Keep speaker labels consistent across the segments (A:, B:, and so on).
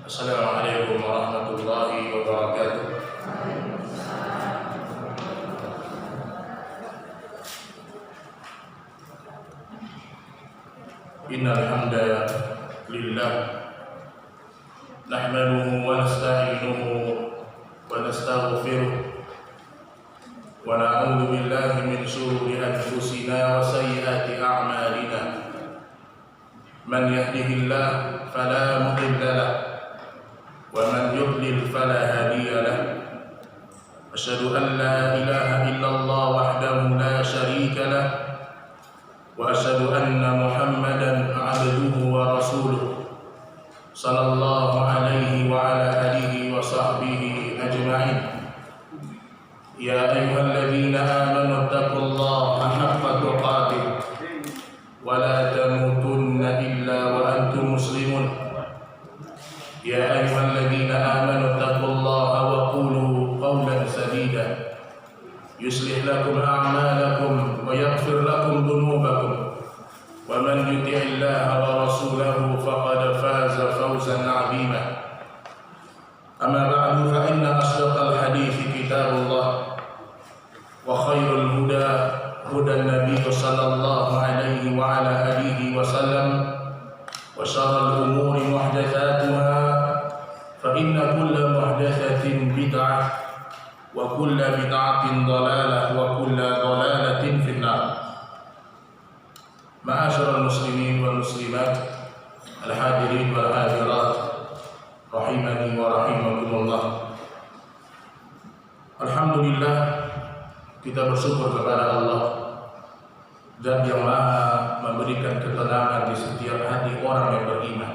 A: Assalamualaikum warahmatullahi wabarakatuh. Innal hamdalillah nahmaduhu wa nasta'inuhu wa nastaghfiruh wa na'udzu billahi min shururi anfusina wa sayyiati a'malina. Man yahdihillahu fala mudilla lahu wa man yudlil fala hadiya lahu. Asyhadu an la ilaha illallah wahdahu la syarika lahu wa asyhadu anna Muhammadan abduhu wa rasuluh sallallahu alaihi wa ala alihi wa sahbihi ajma'in. Ya ayyuhalladzina amanu taqullaha haqqa tuqatih wa la tamutunna illa wa antum muslimun. Ya ayyuhalladzina amanu taqullaha wa qulu qawlan sadida yuslih lakum a'malakum wa yaghfir lakum dhunubakum wa man yuti'illaha wa rasulahu faqad faza fawzan 'azima. Amma ba'du, fa inna asdaqal hadithi kitabullah wa khairul huda hudan nabiy sallallahu alaihi wa ala alihi wa sallam wa syarrul umuri muhdatsatuha fa inna kulla muhdatsatin bid'ah wa kulla bid'atin dhalalah wa kulla dhalalatin finnar. Ma'asyiral muslimin wal muslimat, al hadirin wal hadirat, rahimani wa rahimakumullah. Alhamdulillah, kita bersyukur kepada Allah Zat yang Maha memberikan ketenangan di setiap hati orang yang beriman.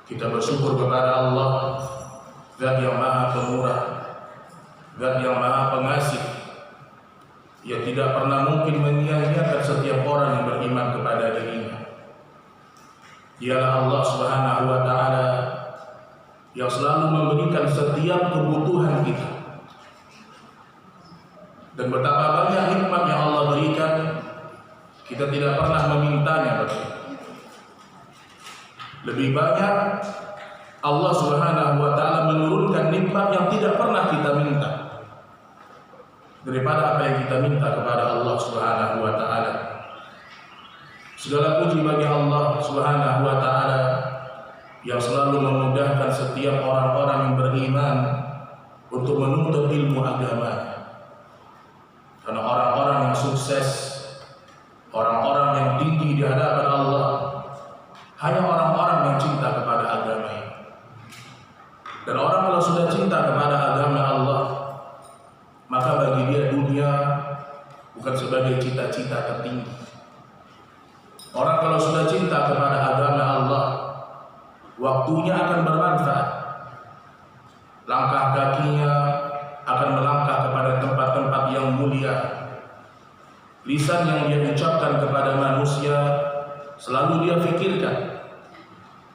A: Kita bersyukur kepada Allah Zat yang Maha Pemurah, Zat yang Maha Pengasih, yang tidak pernah mungkin menyia-nyiakan setiap orang yang beriman kepada dirinya. Dialah Allah Subhanahu wa Ta'ala yang selalu memberikan setiap kebutuhan kita. Dan betapa banyak nikmat yang Allah berikan, kita tidak pernah memintanya. Lebih banyak Allah Subhanahu wa Ta'ala menurunkan nikmat yang tidak pernah kita minta daripada apa yang kita minta kepada Allah Subhanahu wa Ta'ala. Segala puji bagi Allah Subhanahu wa Ta'ala yang selalu memudahkan setiap orang-orang yang beriman untuk menuntut ilmu agama. Karena orang-orang yang sukses, orang-orang yang tinggi di hadapan Allah, hanya orang-orang yang cinta kepada agama ini. Dan orang kalau sudah cinta kepada agama Allah, maka bagi dia dunia bukan sebagai cita-cita tertinggi. Orang kalau sudah cinta kepada agama Allah, waktunya akan bermanfaat. Langkah kakinya akan melangkah kepada tempat-tempat yang mulia. Lisan yang dia ucapkan kepada manusia selalu dia fikirkan,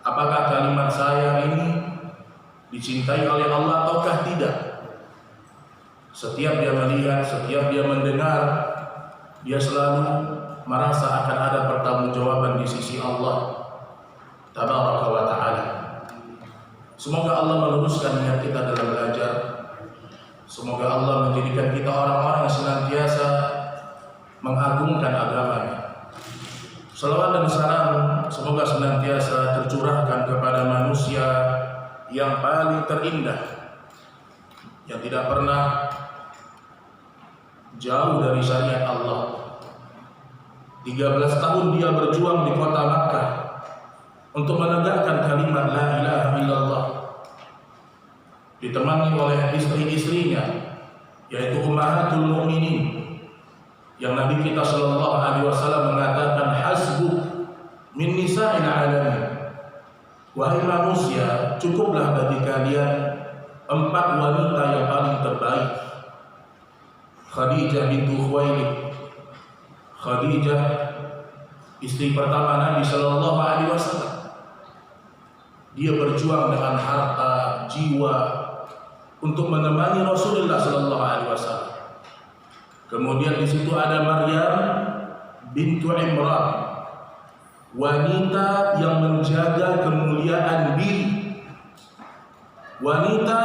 A: apakah kalimat saya ini dicintai oleh Allah ataukah tidak. Setiap dia melihat, setiap dia mendengar, dia selalu merasa akan ada pertanggungjawaban di sisi Allah Tabaraka wa Ta'ala. Semoga Allah meluruskan niat kita dalam belajar. Semoga Allah menjadikan kita orang-orang yang senantiasa mengagungkan agamanya. Salawat dan salam semoga senantiasa tercurahkan kepada manusia yang paling terindah, yang tidak pernah jauh dari syariat Allah. 13 tahun dia berjuang di kota Makkah untuk menegakkan kalimat la ilaha illallah, ditemani oleh istri-istrinya, yaitu ummahatul mu'minin, yang Nabi kita sallallahu alaihi wasallam mengatakan hasbuk min nisa'il alamin. Wahai manusia, cukuplah bagi kalian 4 wanita yang paling terbaik. Khadijah bintu Khuwailid. Khadijah, istri pertama Nabi sallallahu alaihi wasallam. Dia berjuang dengan harta, jiwa untuk menemani Rasulullah sallallahu alaihi wasallam. Kemudian di situ ada Maryam bintu Imran, wanita yang menjaga kemuliaan diri, wanita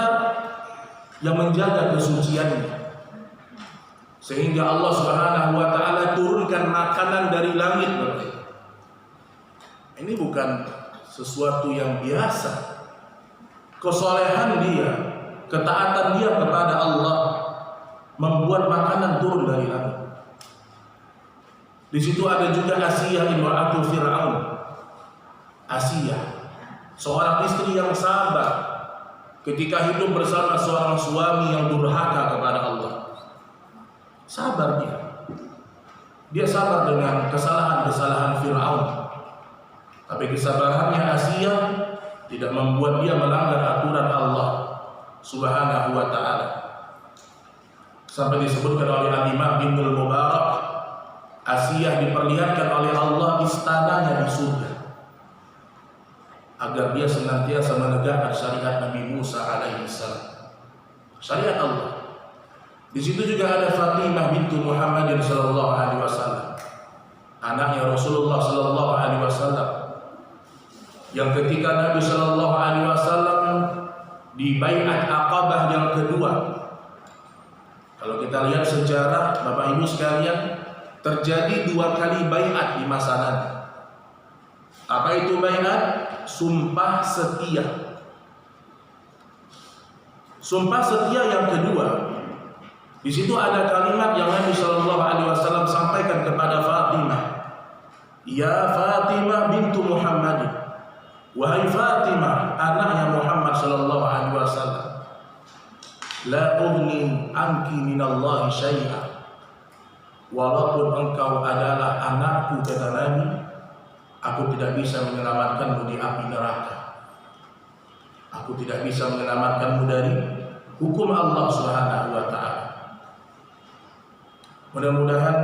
A: yang menjaga kesuciannya, sehingga Allah Subhanahu wa taala turunkan makanan dari langit. Ini bukan sesuatu yang biasa. Kesolehan dia, ketaatan dia kepada Allah membuat makanan turun dari langit. Di situ ada juga Asiyah imra'atu Fir'aun. Asiyah, seorang istri yang sabar ketika hidup bersama seorang suami yang durhaka kepada Allah. Sabar dia. Dia sabar dengan kesalahan-kesalahan Fir'aun. Tapi kesabarannya Asiyah tidak membuat dia melanggar aturan Allah Subhanahu wa taala. Sampai disebutkan oleh Al-Imam Ibnul Mubarak, Asiyah diperlihatkan oleh Allah istananya di surga agar dia senantiasa menegakkan syariat Nabi Musa alaihi salam, syariat Allah. Di situ juga ada Fatimah bintu Muhammadin sallallahu alaihi wasallam, anaknya Rasulullah sallallahu alaihi wasallam, yang ketika Nabi sallallahu alaihi wasallam di Bai'at Aqabah yang kedua. Kalau kita lihat sejarah Bapak Ibu sekalian, terjadi 2 kali bai'at di masa Nabi. Apa itu bai'at? Sumpah setia. Sumpah setia yang kedua, di situ ada kalimat yang Nabi Shallallahu Alaihi Wasallam sampaikan kepada Fatimah. Ya Fatimah bintu Muhammadin, wahai Fatimah anaknya Muhammad Shallallahu Alaihi Wasallam, la ughni anki minallahi syai'a. Walaupun engkau adalah anakku, kata Nabi, aku tidak bisa menyelamatkanmu di api neraka. Aku tidak bisa menyelamatkanmu dari hukum Allah Subhanahu wa taala. Mudah-mudahan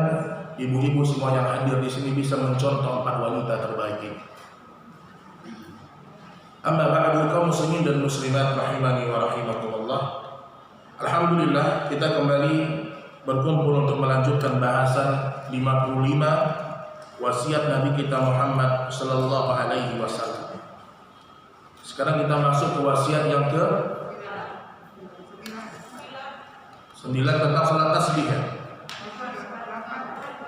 A: ibu-ibu semua yang hadir di sini bisa mencontoh 4 wanita terbaik ini. Amma ba'du, kaum muslimin dan muslimat rahimani wa rahimakumullah. Alhamdulillah, kita kembali berkumpul untuk melanjutkan bahasan 55 wasiat Nabi kita Muhammad sallallahu alaihi wasallam. Sekarang kita masuk ke wasiat yang ke 9 tentang salat tasbih.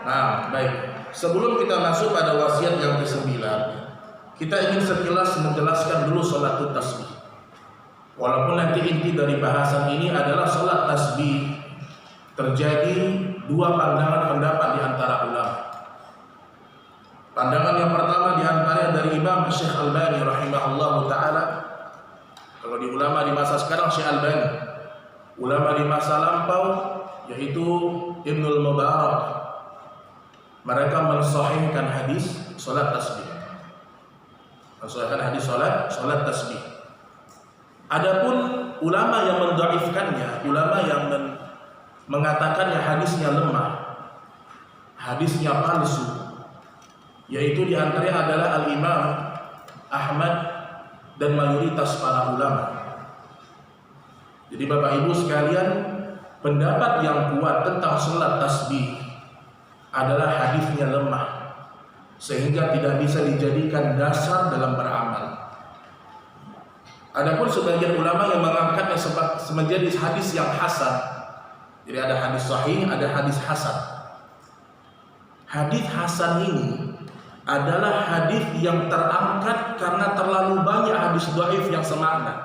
A: Nah, baik. Sebelum kita masuk pada wasiat yang ke-9, kita ingin sekilas menjelaskan dulu salat tasbih. Walaupun nanti inti dari bahasan ini adalah salat tasbih, terjadi 2 pandangan pendapat di antara ulama. Pandangan yang pertama di antaranya dari Imam Syekh Albani rahimahullahu taala. Kalau di ulama di masa sekarang Syekh Albani, ulama di masa lampau yaitu Ibnul Mubarak, mereka mensahihkan hadis salat tasbih. Mensahihkan hadis salat tasbih. Adapun ulama yang mendhaifkannya, ulama yang mengatakannya hadisnya lemah, hadisnya palsu, yaitu diantaranya adalah Al-Imam Ahmad dan mayoritas para ulama. Jadi Bapak Ibu sekalian, pendapat yang kuat tentang salat tasbih adalah hadisnya lemah, sehingga tidak bisa dijadikan dasar dalam beramal. Adapun sebagian ulama yang mengangkatnya menjadi hadis yang hasan. Jadi ada hadis sahih, ada hadis hasan. Hadis hasan ini adalah hadis yang terangkat karena terlalu banyak hadis dhaif yang semakna.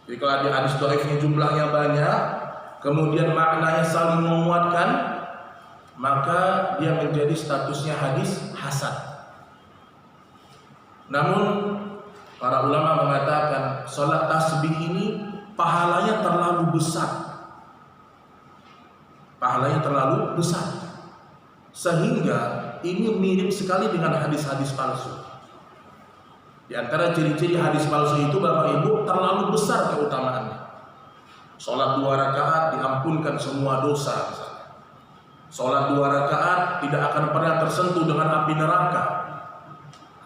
A: Jadi kalau ada hadis dhaifnya jumlahnya banyak, kemudian maknanya saling menguatkan, maka dia menjadi statusnya hadis hasan. Namun para ulama mengatakan salat tasbih ini pahalanya terlalu besar. Pahalanya terlalu besar, sehingga ini mirip sekali dengan hadis-hadis palsu. Di antara ciri-ciri hadis palsu itu Bapak Ibu, terlalu besar keutamaannya. Salat 2 rakaat diampunkan semua dosa. Salat 2 rakaat tidak akan pernah tersentuh dengan api neraka.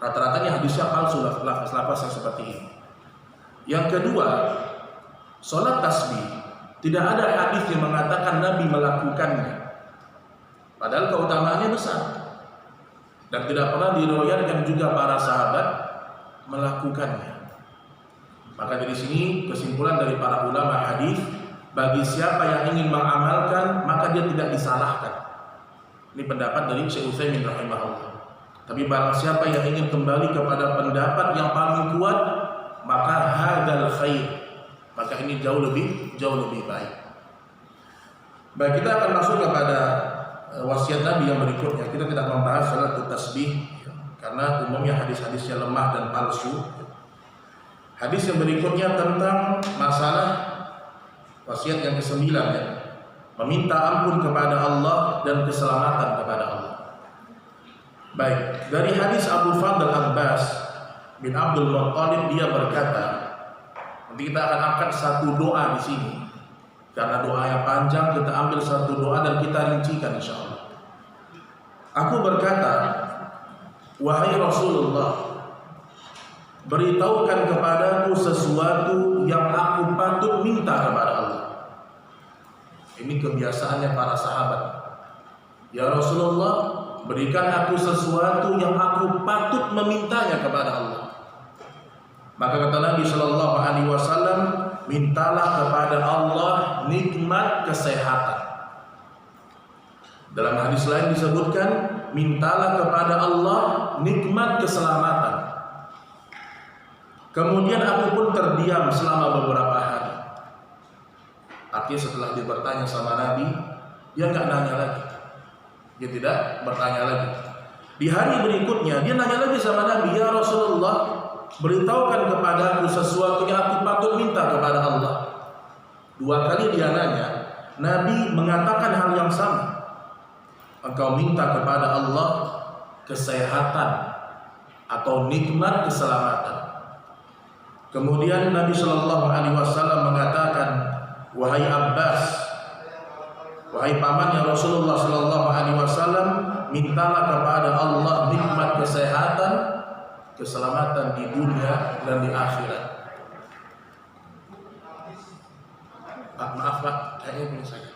A: Rata-ratanya hadisnya palsu, lafaz-lafaz yang seperti ini. Yang kedua, salat tasbih tidak ada hadis yang mengatakan Nabi melakukannya, padahal keutamaannya besar. dan tidak pernah diriwayatkan juga para sahabat melakukannya. Maka dari sini kesimpulan dari para ulama hadis, bagi siapa yang ingin mengamalkan maka dia tidak disalahkan. Ini pendapat dari Syekh Utsaimin rahimahullah. Tapi barang siapa yang ingin kembali kepada pendapat yang paling kuat, maka hadzal khair, maka ini jauh lebih baik. Baik, kita akan masuk kepada wasiat Nabi yang berikutnya. Kita tidak membahas salat tasbih karena umumnya hadis-hadisnya lemah dan palsu. Hadis yang berikutnya tentang masalah wasiat yang ke-9 ya. Meminta ampun kepada Allah dan keselamatan kepada Allah. Baik, dari hadis Abu Fadl Abbas bin Abdul Muttalib, dia berkata, nanti kita akan angkat satu doa di sini. Karena doa yang panjang, kita ambil satu doa dan kita rincikan insyaallah. Aku berkata, wahai Rasulullah, beritahukan kepadaku sesuatu yang aku patut minta kepada Allah. Ini kebiasaannya para sahabat. Ya Rasulullah, berikan aku sesuatu yang aku patut memintanya kepada Allah. Maka kata Nabi Shallallahu Alaihi Wasallam, mintalah kepada Allah nikmat kesehatan. Dalam hadis lain disebutkan, mintalah kepada Allah nikmat keselamatan. Kemudian aku pun terdiam selama beberapa hari. Artinya setelah dia bertanya sama Nabi, dia nggak nanya lagi. Dia tidak bertanya lagi. Di hari berikutnya dia nanya lagi sama Nabi, ya Rasulullah, beritahukan kepadaku sesuatu yang aku patut minta kepada Allah. 2 kali dia nanya, Nabi mengatakan hal yang sama. Engkau minta kepada Allah kesehatan atau nikmat keselamatan. Kemudian Nabi Shallallahu Alaihi Wasallam mengatakan, wahai Abbas, wahai pamannya Rasulullah Shallallahu Alaihi Wasallam, mintalah kepada Allah nikmat kesehatan, keselamatan di dunia dan di akhirat. Maaf Pak, kayaknya punya saya.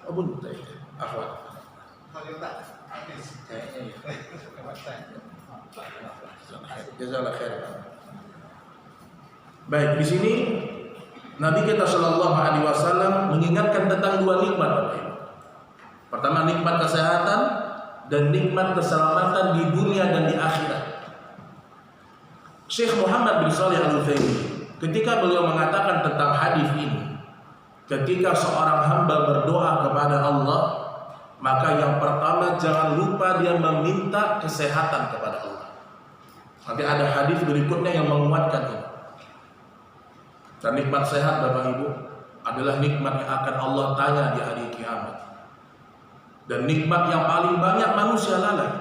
A: Oh bunyi tadi. Afwan. Jazakallahu khairan. Baik, di sini Nabi kita Shallallahu Alaihi Wasallam mengingatkan tentang 2 nikmat. Pertama, nikmat kesehatan dan nikmat keselamatan di dunia dan di akhirat. Syekh Muhammad bin Shalih Al-Utsaimin ketika beliau mengatakan tentang hadis ini, ketika seorang hamba berdoa kepada Allah, maka yang pertama jangan lupa dia meminta kesehatan kepada Allah. Nanti ada hadis berikutnya yang menguatkan ini. Dan nikmat sehat Bapak Ibu adalah nikmat yang akan Allah tanya di hari kiamat. Dan nikmat yang paling banyak manusia lalai.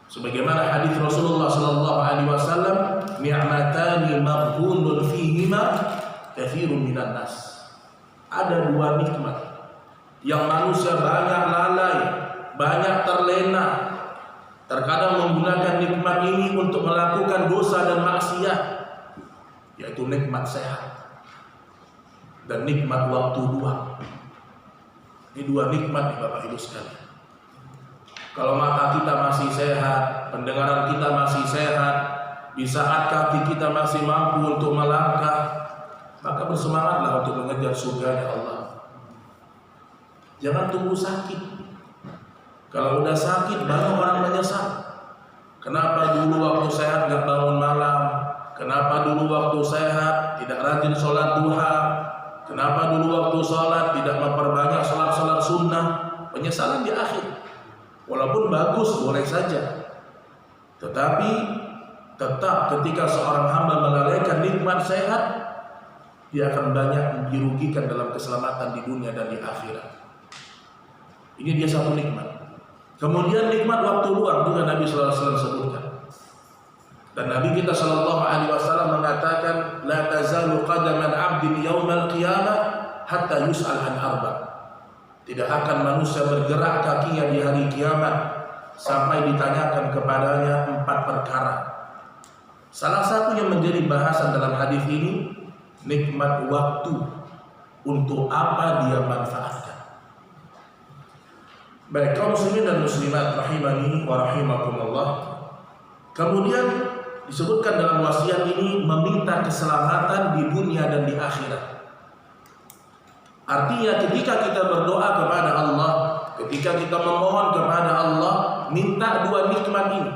A: Sebagaimana hadis Rasulullah sallallahu alaihi wasallam, ni'matani maghbunun fihima katsirun minan nas. Ada 2 nikmat yang manusia banyak lalai, banyak terlena. Terkadang menggunakan nikmat ini untuk melakukan dosa dan maksiat, yaitu nikmat sehat dan nikmat waktu luang. Ini 2 nikmat nih Bapak Ibu sekalian. Kalau mata kita masih sehat, pendengaran kita masih sehat, di saat kaki kita masih mampu untuk melangkah, maka bersemangatlah untuk mengejar surga Allah. Jangan tunggu sakit. Kalau udah sakit baru orang menyesal. Kenapa dulu waktu sehat gak bangun malam? Kenapa dulu waktu sehat tidak rajin sholat duha? Kenapa dulu waktu sholat tidak memperbanyak sholat-sholat sunnah? Penyesalan di akhir. Walaupun bagus boleh saja, tetapi tetap ketika seorang hamba melalaikan nikmat sehat, dia akan banyak dirugikan dalam keselamatan di dunia dan di akhirat. Ini dia satu nikmat. Kemudian nikmat waktu luang juga Nabi sallallahu alaihi wasallam sebutkan. Dan Nabi kita sallallahu alaihi wasallam mengatakan, la tazalu qadaman 'abdin yaumal qiyamah hatta yus'al an arba'. Tidak akan manusia bergerak kakinya di hari kiamat sampai ditanyakan kepadanya 4 perkara. Salah satu yang menjadi bahasan dalam hadis ini, nikmat waktu untuk apa dia manfaatkan. Baik kaum muslimin dan muslimat rahimani wa rahimakumullah. Kemudian disebutkan dalam wasiat ini meminta keselamatan di dunia dan di akhirat. Artinya ketika kita berdoa kepada Allah, ketika kita memohon kepada Allah, minta dua nikmat ini.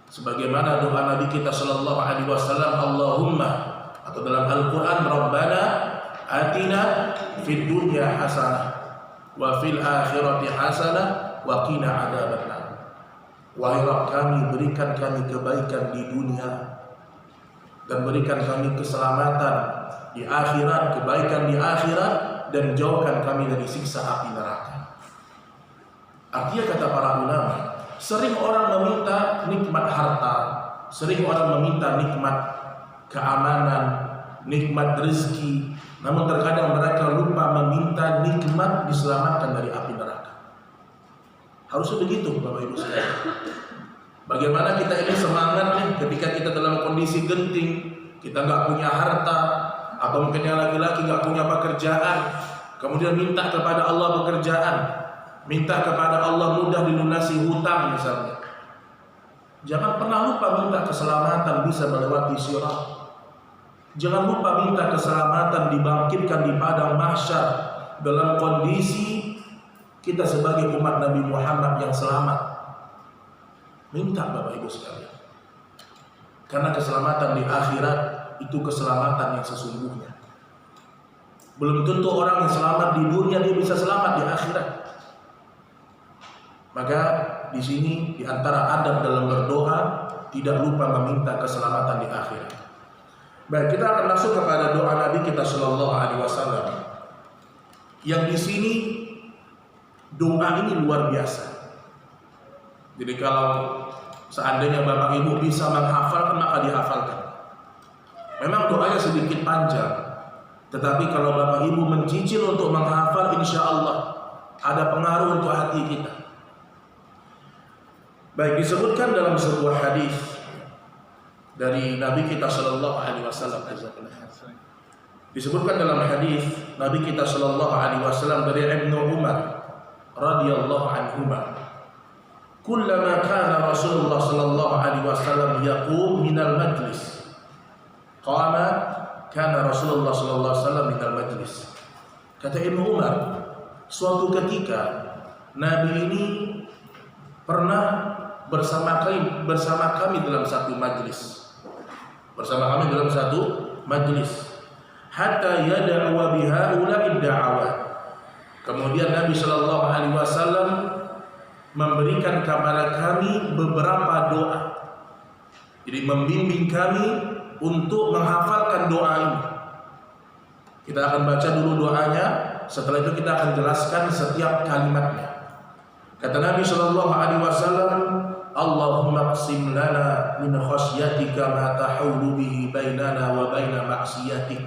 A: Sebagaimana doa Nabi kita sallallahu alaihi wasallam, Allahumma, atau dalam Al-Qur'an, Rabbana atina fid dunya hasanah wa fil akhirati hasanah wa qina adzabannar. Wahai Rabb kami, berikan kami kebaikan di dunia dan berikan kami keselamatan di akhirat, kebaikan di akhirat, dan jauhkan kami dari siksa api neraka. Artinya kata para ulama, sering orang meminta nikmat harta, sering orang meminta nikmat keamanan, nikmat rezeki, namun terkadang mereka lupa meminta nikmat diselamatkan dari api neraka. Harusnya begitu Bapak Ibu sekalian. Bagaimana kita ini semangat nih ketika kita dalam kondisi genting, kita nggak punya harta, atau mungkin yang laki-laki nggak punya pekerjaan, kemudian minta kepada Allah pekerjaan, minta kepada Allah mudah dilunasi hutang misalnya. Jangan pernah lupa minta keselamatan bisa melewati sirat. Jangan lupa minta keselamatan dibangkitkan di padang mahsyar dalam kondisi kita sebagai umat Nabi Muhammad yang selamat. Minta Bapak Ibu sekalian. Karena keselamatan di akhirat itu keselamatan yang sesungguhnya. Belum tentu orang yang selamat di dunia dia bisa selamat di akhirat. Maka di sini di antara adab dalam berdoa tidak lupa meminta keselamatan di akhirat. Baik, kita akan masuk kepada doa Nabi kita sallallahu alaihi wasallam. Yang di sini doa ini luar biasa. Jadi kalau seandainya Bapak Ibu bisa menghafalkan maka dihafalkan. Memang doanya sedikit panjang, tetapi kalau Bapak Ibu mencicil untuk menghafal, insya Allah ada pengaruh untuk hati kita. Baik, disebutkan dalam sebuah hadis dari Nabi kita sallallahu alaihi wasallam. Disebutkan dalam hadis Nabi kita sallallahu alaihi wasallam dari Ibnu Umar radhiyallahu anhuma, kullama kana Rasulullah sallallahu alaihi wasallam yaqum minal majlis qama kana Rasulullah sallallahu alaihi wasallam minal majlis. Kata Ibnu Umar, suatu ketika Nabi ini pernah bersama kami dalam satu majlis. Bersama kami dalam satu majlis. Hatta yad'u biha ula'id da'awat. Kemudian Nabi sallallahu alaihi wasallam memberikan kepada kami beberapa doa. Jadi membimbing kami untuk menghafalkan doa ini. Kita akan baca dulu doanya, setelah itu kita akan jelaskan setiap kalimatnya. Kata Nabi sallallahu alaihi wasallam, Allahumma qsim lana min khasyatika ma tahulu bihi bainana wa baina ma'siyatik.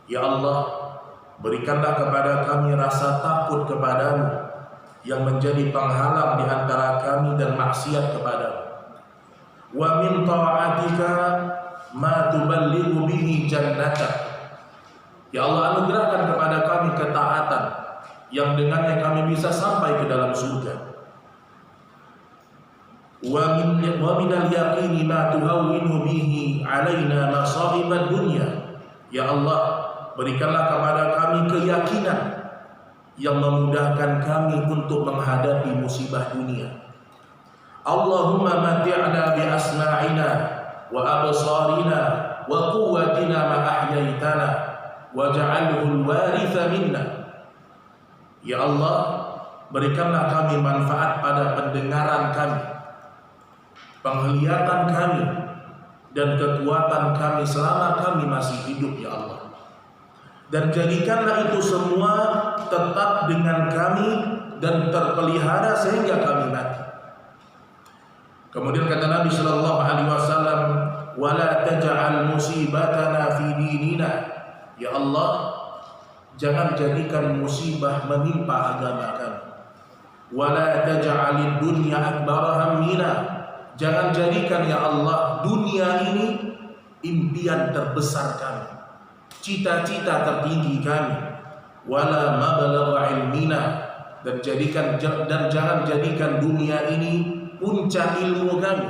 A: Ya Allah, berikanlah kepada kami rasa takut kepadamu yang menjadi penghalang di antara kami dan maksiat kepadamu. Wa min ta'atika ma tuballighu bihi jannatak. Ya Allah, anugerahkan kepada kami ketaatan yang dengannya kami bisa sampai ke dalam surga. Wa minal yaqini ma tuhawwinu bihi alaina masa'ibad dunya. Ya Allah, berikanlah kepada kami keyakinan yang memudahkan kami untuk menghadapi musibah dunia. Allahumma mati'na bi asma'ina wa absarina wa quwwatina ma ahyaitana waj'alhu al-waritha minna. Ya Allah, berikanlah kami manfaat pada pendengaran kami, penglihatan kami, dan kekuatan kami selama kami masih hidup, ya Allah. Dan jadikanlah itu semua tetap dengan kami dan terpelihara sehingga kami mati. Kemudian kata Nabi sallallahu alaihi wasallam, "Wala taj'al musibatana fi dinina." Ya Allah, jangan jadikan musibah menimpa agama kami. Wala taj'alid dunya akbara hammina. Jangan jadikan ya Allah dunia ini impian terbesar kami. cita-cita tertinggi kami, wala mablagha ilmina, dan jangan jadikan dunia ini puncak ilmu kami.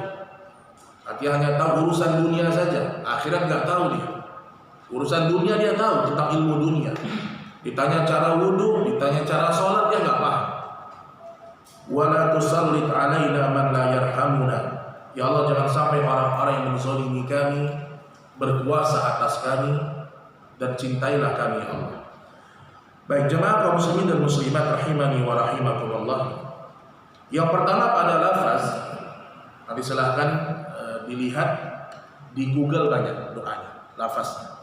A: Artinya hanya tahu urusan dunia saja, akhirat nggak tahu dia. Urusan dunia dia tahu tentang ilmu dunia. Ditanya cara wudu, ditanya cara sholat, dia nggak paham. Wala tusallit alaina man la yarhamuna. Ya Allah, jangan sampai orang-orang yang menzalimi kami berkuasa atas kami, dan cintailah kami ya Allah. Baik jemaah kaum muslimin dan muslimat rahimani wa rahimakumullah. Yang pertama pada lafaz, nanti silahkan dilihat di Google banyak doanya, lafaznya.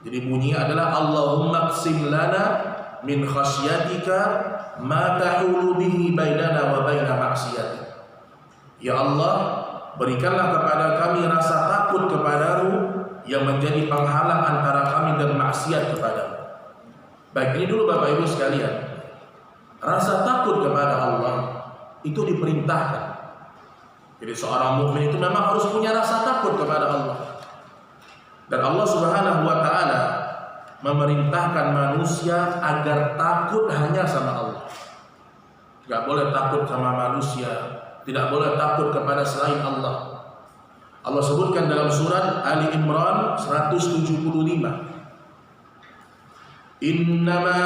A: Jadi bunyinya adalah Allahumma qsim lana min khasyatika ma tahulu bihi bainana wa baina ma'siyatik. Ya Allah, berikanlah kepada kami rasa takut kepadamu yang menjadi penghalang antara kami dan maksiat kepadamu. Baik, ini dulu Bapak Ibu sekalian. Rasa takut kepada Allah itu diperintahkan. Jadi seorang mukmin itu memang harus punya rasa takut kepada Allah. Dan Allah Subhanahu wa taala memerintahkan manusia agar takut hanya sama Allah. Tidak boleh takut sama manusia, tidak boleh takut kepada selain Allah. Allah sebutkan dalam surat Ali Imran 175. Innama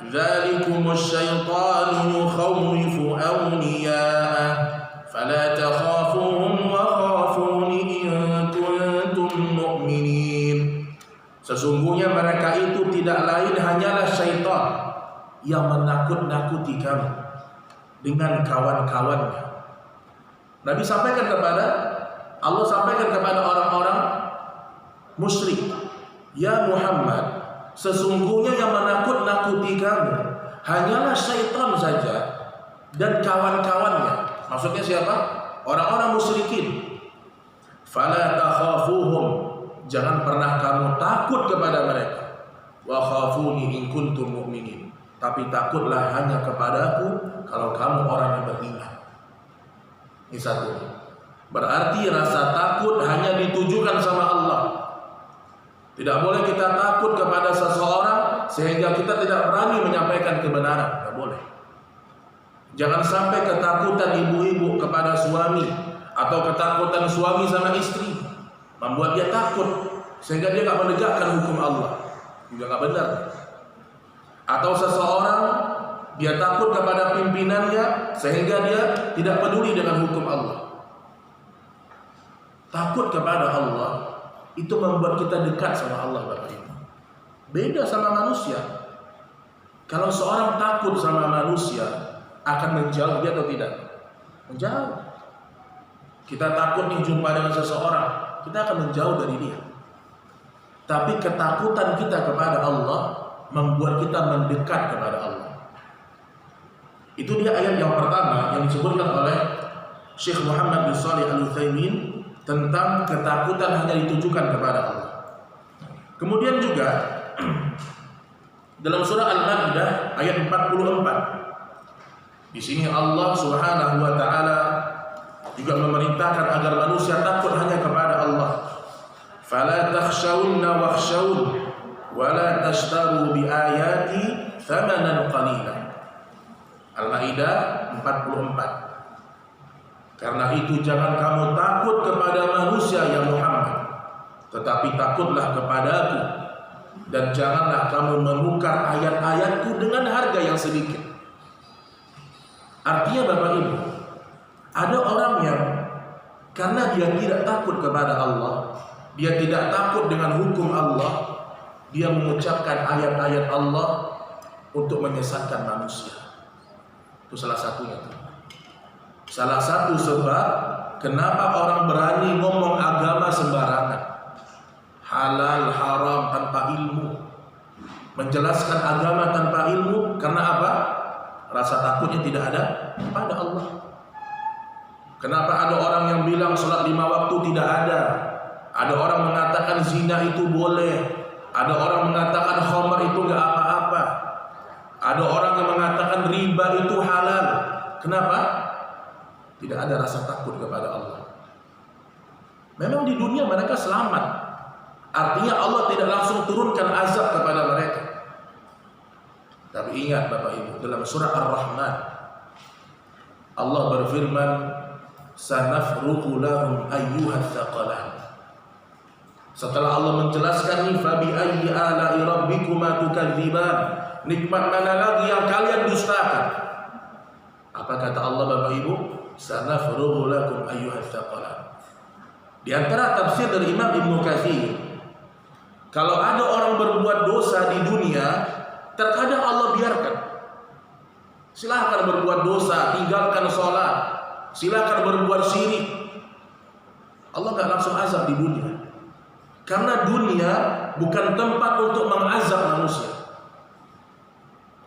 A: dzalikumus syaitanu yukhawwifu awliya'ah fala takhafuhum wa khafuni in kuntum mu'minin. Sesungguhnya mereka itu tidak lain hanyalah syaitan yang menakut-nakuti kamu dengan kawan-kawannya. Nabi sampaikan Allah sampaikan kepada orang-orang musyrik, ya Muhammad, sesungguhnya yang menakut-nakuti kamu hanyalah syaitan saja dan kawan-kawannya. Maksudnya siapa? Orang-orang musyrikin. Fala takhafuhum, jangan pernah kamu takut kepada mereka. Wa khafuni in kuntum mu'minin, tapi takutlah hanya kepadaku kalau kamu orang yang beriman. Ini satu. Berarti rasa takut hanya ditujukan sama Allah. Tidak boleh kita takut kepada seseorang sehingga kita tidak berani menyampaikan kebenaran. Tidak boleh. Jangan sampai ketakutan ibu-ibu kepada suami atau ketakutan suami sama istri membuat dia takut sehingga dia tidak menegakkan hukum Allah. Juga tidak benar. Atau seseorang dia takut kepada pimpinannya sehingga dia tidak peduli dengan hukum Allah. Takut kepada Allah itu membuat kita dekat sama Allah, Bapak Ibu. Beda sama manusia. Kalau seorang takut sama manusia, akan menjauh dia atau tidak? Menjauh. Kita takut nih jumpa dengan seseorang, kita akan menjauh dari dia. Tapi ketakutan kita kepada Allah membuat kita mendekat kepada Allah. Itu dia ayat yang pertama yang disebutkan oleh Syekh Muhammad bin Shalih Al-Utsaimin tentang ketakutan hanya ditujukan kepada Allah. Kemudian juga dalam surah Al-Maidah ayat 44, di sini Allah Subhanahu wa taala juga memerintahkan agar manusia takut hanya kepada Allah. Fala takhshawunna wakhshawun wa la tashtaru bi ayati thamanan qalila. Al-Maidah 44. Karena itu jangan kamu takut kepada manusia ya Muhammad, tetapi takutlah kepadaku, dan janganlah kamu menukar ayat-ayatku dengan harga yang sedikit. Artinya Bapak Ibu, ada orang yang karena dia tidak takut kepada Allah, dia tidak takut dengan hukum Allah, dia mengucapkan ayat-ayat Allah untuk menyesatkan manusia. Itu salah satunya. Salah satu sebab kenapa orang berani ngomong agama sembarangan, halal haram tanpa ilmu, menjelaskan agama tanpa ilmu. Karena apa? Rasa takutnya tidak ada pada Allah. Kenapa ada orang yang bilang sholat 5 waktu tidak ada? Ada orang mengatakan zina itu boleh, ada orang mengatakan khamar itu nggak apa-apa, ada orang yang mengatakan riba itu halal. Kenapa? Tidak ada rasa takut kepada Allah. Memang di dunia mereka selamat. Artinya Allah tidak langsung turunkan azab kepada mereka. Tapi ingat Bapak Ibu, dalam surah Ar-Rahman Allah berfirman, sanafruqu lahum ayyuhats tsaqalan. Setelah Allah menjelaskan nih, fabi ayyi ala'i rabbikuma tukadziban, nikmat mana lagi yang kalian dustakan? Apa kata Allah Bapak Ibu? Sanafruqu lakum ayyuhats tsaqalan. Di antara tafsir dari Imam Ibnu Katsir, kalau ada orang berbuat dosa di dunia, terkadang Allah biarkan. Silahkan berbuat dosa, tinggalkan sholat, silahkan berbuat syirik. Allah gak langsung azab di dunia, karena dunia bukan tempat untuk mengazab manusia.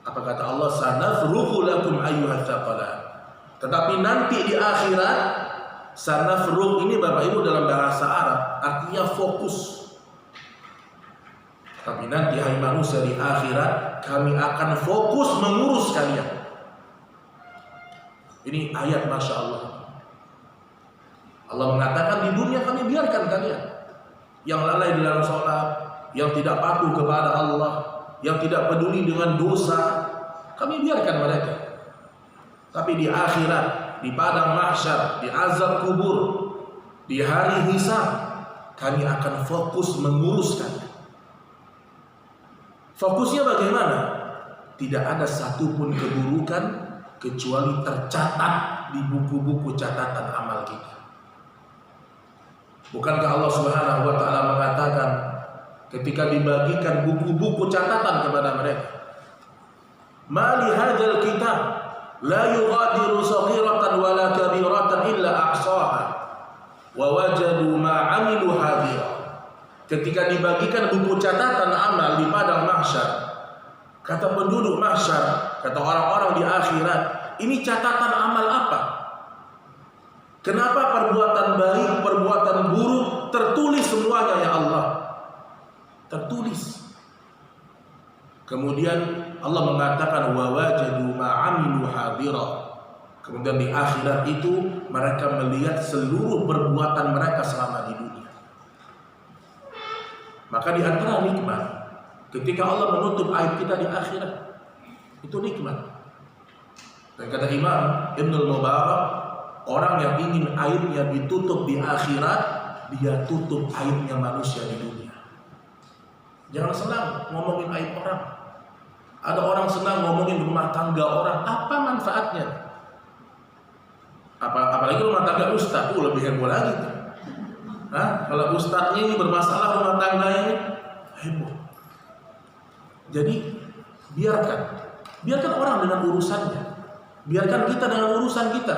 A: Apa kata Allah? Sanafruqu lakum ayyuhats tsaqalan. Tetapi nanti di akhirat, sanafruq ini Bapak Ibu dalam bahasa Arab artinya fokus. Tapi nanti hai manusia, di akhirat kami akan fokus mengurus kalian. Ini ayat Masya Allah. Allah mengatakan di dunia kami biarkan kalian yang lalai dalam sholat, yang tidak patuh kepada Allah, yang tidak peduli dengan dosa, kami biarkan mereka. Tapi di akhirat, di padang mahsyar, di azab kubur, di hari hisab, kami akan fokus mengurus kalian. Fokusnya bagaimana? Tidak ada satupun keburukan kecuali tercatat di buku-buku catatan amal kita. Bukankah Allah Subhanahu wa taala mengatakan ketika dibagikan buku-buku catatan kepada mereka, "Ma li hadzal kitab la yughadiru shaghiratan wala kabiratan illa ahsaha wa wajadu ma 'amilu hadira." Ketika dibagikan buku catatan amal di padang mahsyar, kata penduduk mahsyar, kata orang-orang di akhirat, ini catatan amal apa? Kenapa perbuatan baik, perbuatan buruk tertulis semuanya ya Allah? Tertulis. Kemudian Allah mengatakan wa wajadu ma 'amilu hadira. Kemudian di akhirat itu mereka melihat seluruh perbuatan mereka selama di dunia. Maka di antara nikmat ketika Allah menutup aib kita di akhirat, itu nikmat. Dan kata Imam Ibnul Mubarak, orang yang ingin aibnya ditutup di akhirat, dia tutup aibnya manusia di dunia. Jangan senang ngomongin aib orang. Ada orang senang ngomongin rumah tangga orang, apa manfaatnya? Apalagi rumah tangga ustaz, lebih heboh lagi. Kalau ustaznya ini bermasalah rumah tangganya ini heboh. Jadi biarkan orang dengan urusannya, biarkan kita dengan urusan kita.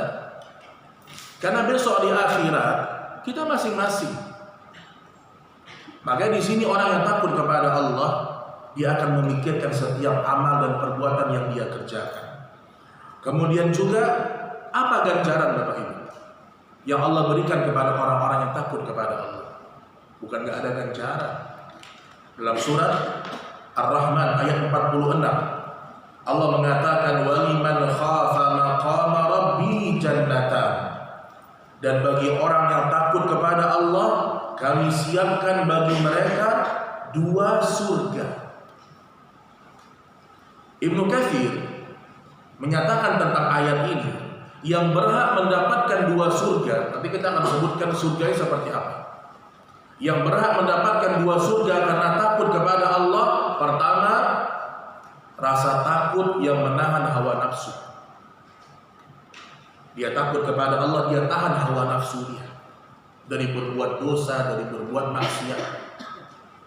A: Karena besok di akhirat kita masing-masing. Makanya di sini orang yang takut kepada Allah, dia akan memikirkan setiap amal dan perbuatan yang dia kerjakan. Kemudian juga apa ganjaran Bapak Ibu yang Allah berikan kepada orang-orang yang takut kepada Allah? Bukan gak ada ganjaran. Dalam surat Ar-Rahman ayat 46 Allah mengatakan waliman khafa maqama rabbih jannatan, dan bagi orang yang takut kepada Allah kami siapkan bagi mereka 2 surga. Ibnu Katsir menyatakan tentang ayat ini, yang berhak mendapatkan 2 surga, nanti kita akan sebutkan surganya seperti apa. Yang berhak mendapatkan 2 surga karena takut kepada Allah, pertama, rasa takut yang menahan hawa nafsu. Dia takut kepada Allah, dia tahan hawa nafsu dia dari berbuat dosa, dari berbuat maksiat.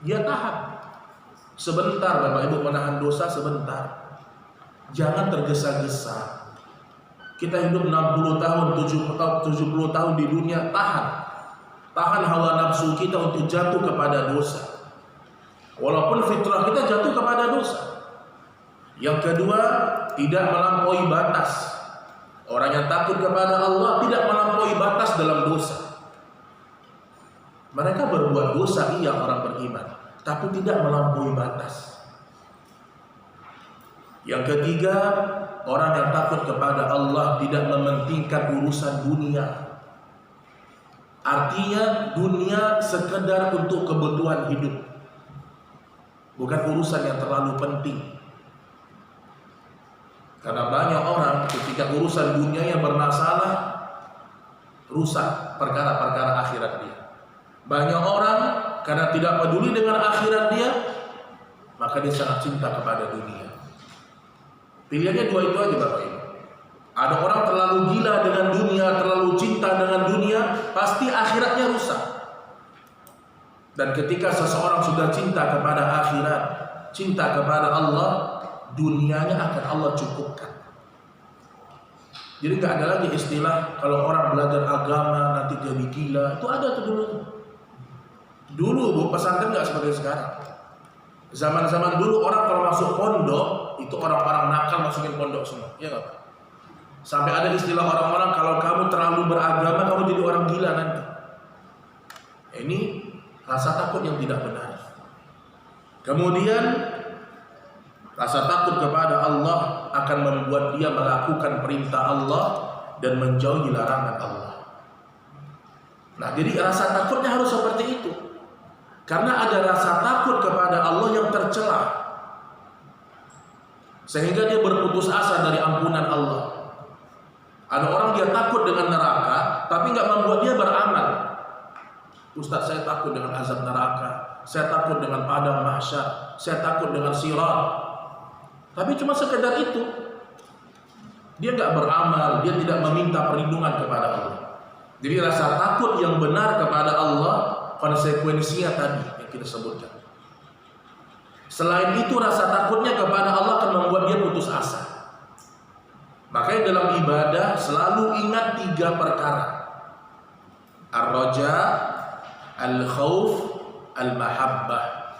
A: Dia tahan. Sebentar Bapak Ibu menahan dosa, sebentar. Jangan tergesa-gesa. Kita hidup 60 tahun, 70 tahun di dunia, tahan hawa nafsu kita untuk jatuh kepada dosa. Walaupun fitrah kita jatuh kepada dosa. Yang kedua, tidak melampaui batas. Orang yang takut kepada Allah tidak melampaui batas dalam dosa. Mereka berbuat dosa, iya, orang beriman, tapi tidak melampaui batas. Yang ketiga, orang yang takut kepada Allah tidak mementingkan urusan dunia. Artinya dunia sekedar untuk kebutuhan hidup, bukan urusan yang terlalu penting. Karena banyak orang ketika urusan dunianya bermasalah, rusak perkara-perkara akhirat dia. Banyak orang karena tidak peduli dengan akhirat dia, maka dia sangat cinta kepada dunia. Pilihannya dua itu aja Bapak Ibu. Ada orang terlalu gila dengan dunia, terlalu cinta dengan dunia, pasti akhiratnya rusak. Dan ketika seseorang sudah cinta kepada akhirat, cinta kepada Allah, dunianya akan Allah cukupkan. Jadi nggak ada lagi istilah kalau orang belajar agama nanti jadi gila. Itu ada tuh dulu. Dulu Bu, pesantren nggak seperti sekarang. Zaman-zaman dulu orang kalau masuk pondok itu orang-orang nakal masukin pondok semua, ya nggak Pak? Sampai ada istilah orang-orang kalau kamu terlalu beragama kamu jadi orang gila nanti. Ini rasa takut yang tidak benar. Kemudian rasa takut kepada Allah akan membuat dia melakukan perintah Allah dan menjauhi larangan Allah. Nah, jadi rasa takutnya harus seperti itu. Karena ada rasa takut kepada Allah yang tercela, sehingga dia berputus asa dari ampunan Allah. Ada orang dia takut dengan neraka, tapi nggak membuat dia beramal. Ustaz, saya takut dengan azab neraka, saya takut dengan padang mahsyar, saya takut dengan sirat. Tapi cuma sekedar itu. Dia nggak beramal, dia tidak meminta perlindungan kepada Allah. Jadi rasa takut yang benar kepada Allah, konsekuensinya tadi yang kita sebutkan. Selain itu rasa takutnya kepada Allah akan membuat dia putus asa. Makanya dalam ibadah selalu ingat 3 perkara: ar-raja, al-khauf, al-mahabbah.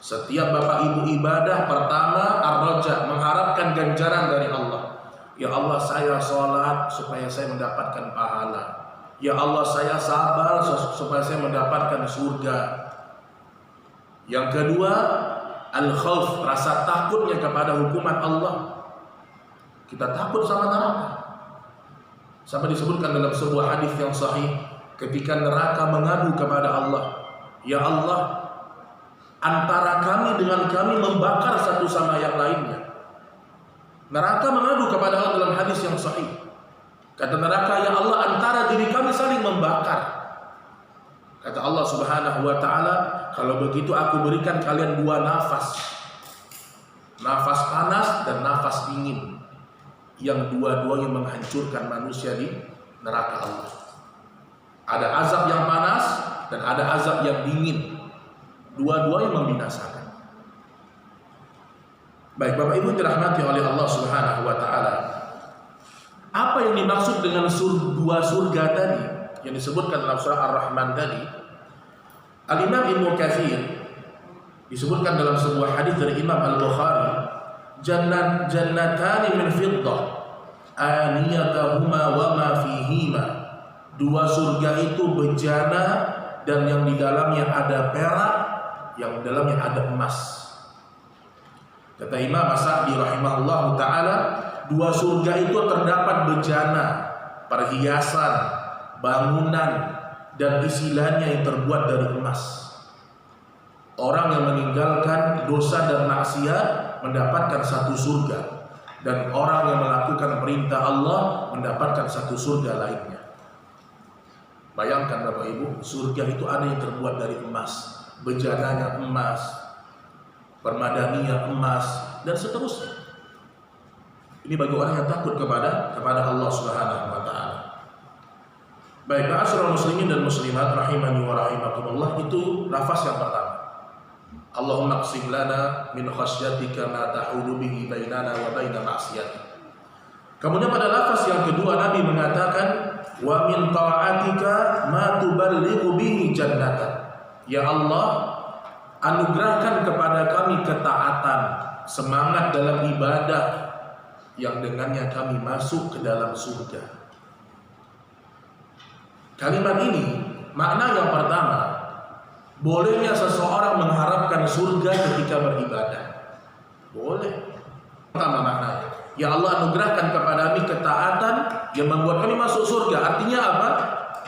A: Setiap Bapak Ibu ibadah, pertama ar-raja, mengharapkan ganjaran dari Allah. Ya Allah, saya sholat supaya saya mendapatkan pahala. Ya Allah, saya sabar supaya saya mendapatkan surga. Yang kedua, al-khauf, rasa takutnya kepada hukuman Allah. Kita takut sama neraka. Sampai disebutkan dalam sebuah hadis yang sahih, ketika neraka mengadu kepada Allah, ya Allah, antara kami dengan kami membakar satu sama yang lainnya. Neraka mengadu kepada Allah dalam hadis yang sahih. Kata neraka, ya Allah, antara diri kami saling membakar. Kata Allah Subhanahu wa ta'ala, kalau begitu aku berikan kalian 2 nafas. Nafas panas dan nafas dingin, yang dua-duanya menghancurkan manusia di neraka Allah. Ada azab yang panas dan ada azab yang dingin. Dua-duanya membinasakan. Baik Bapak Ibu dirahmati oleh Allah Subhanahu wa ta'ala, apa yang dimaksud dengan 2 surga tadi yang disebutkan dalam surah Ar-Rahman tadi? Al-Imam Ibnu Katsir disebutkan dalam sebuah hadis dari Imam Al-Bukhari, jannatani min fiddah aniyatahuma wa ma fihima. 2 surga itu bejana dan yang di dalamnya ada perak, yang di dalamnya ada emas. Kata Imam As-Sa'di rahimahullah ta'ala, 2 surga itu terdapat bejana, perhiasan, bangunan, dan isilannya yang terbuat dari emas. Orang yang meninggalkan dosa dan maksiat mendapatkan 1 surga, dan orang yang melakukan perintah Allah mendapatkan 1 surga lainnya. Bayangkan Bapak Ibu, surga itu ada yang terbuat dari emas, bejananya emas, permadaninya emas, dan seterusnya. Ini bagi orang yang takut kepada Allah Subhanahu wa ta'ala. Baik, ma'asyiral muslimin dan muslimat rahimani wa rahimakumullah, itu lafaz yang pertama. Allahumma qsim lana min khasyatika ma tahulu bihi bainana wa baina ma'siyatik. Kemudian pada lafaz yang kedua Nabi mengatakan, wa min ta'atika ma tuballighu bihi jannatak. Ya Allah, anugerahkan kepada kami ketaatan, semangat dalam ibadah yang dengannya kami masuk ke dalam surga. Kalimat ini makna yang pertama, bolehnya seseorang mengharapkan surga ketika beribadah. Boleh. Pertama maknanya, ya Allah, anugerahkan kepada kami ketaatan yang membuat kami masuk surga. Artinya apa?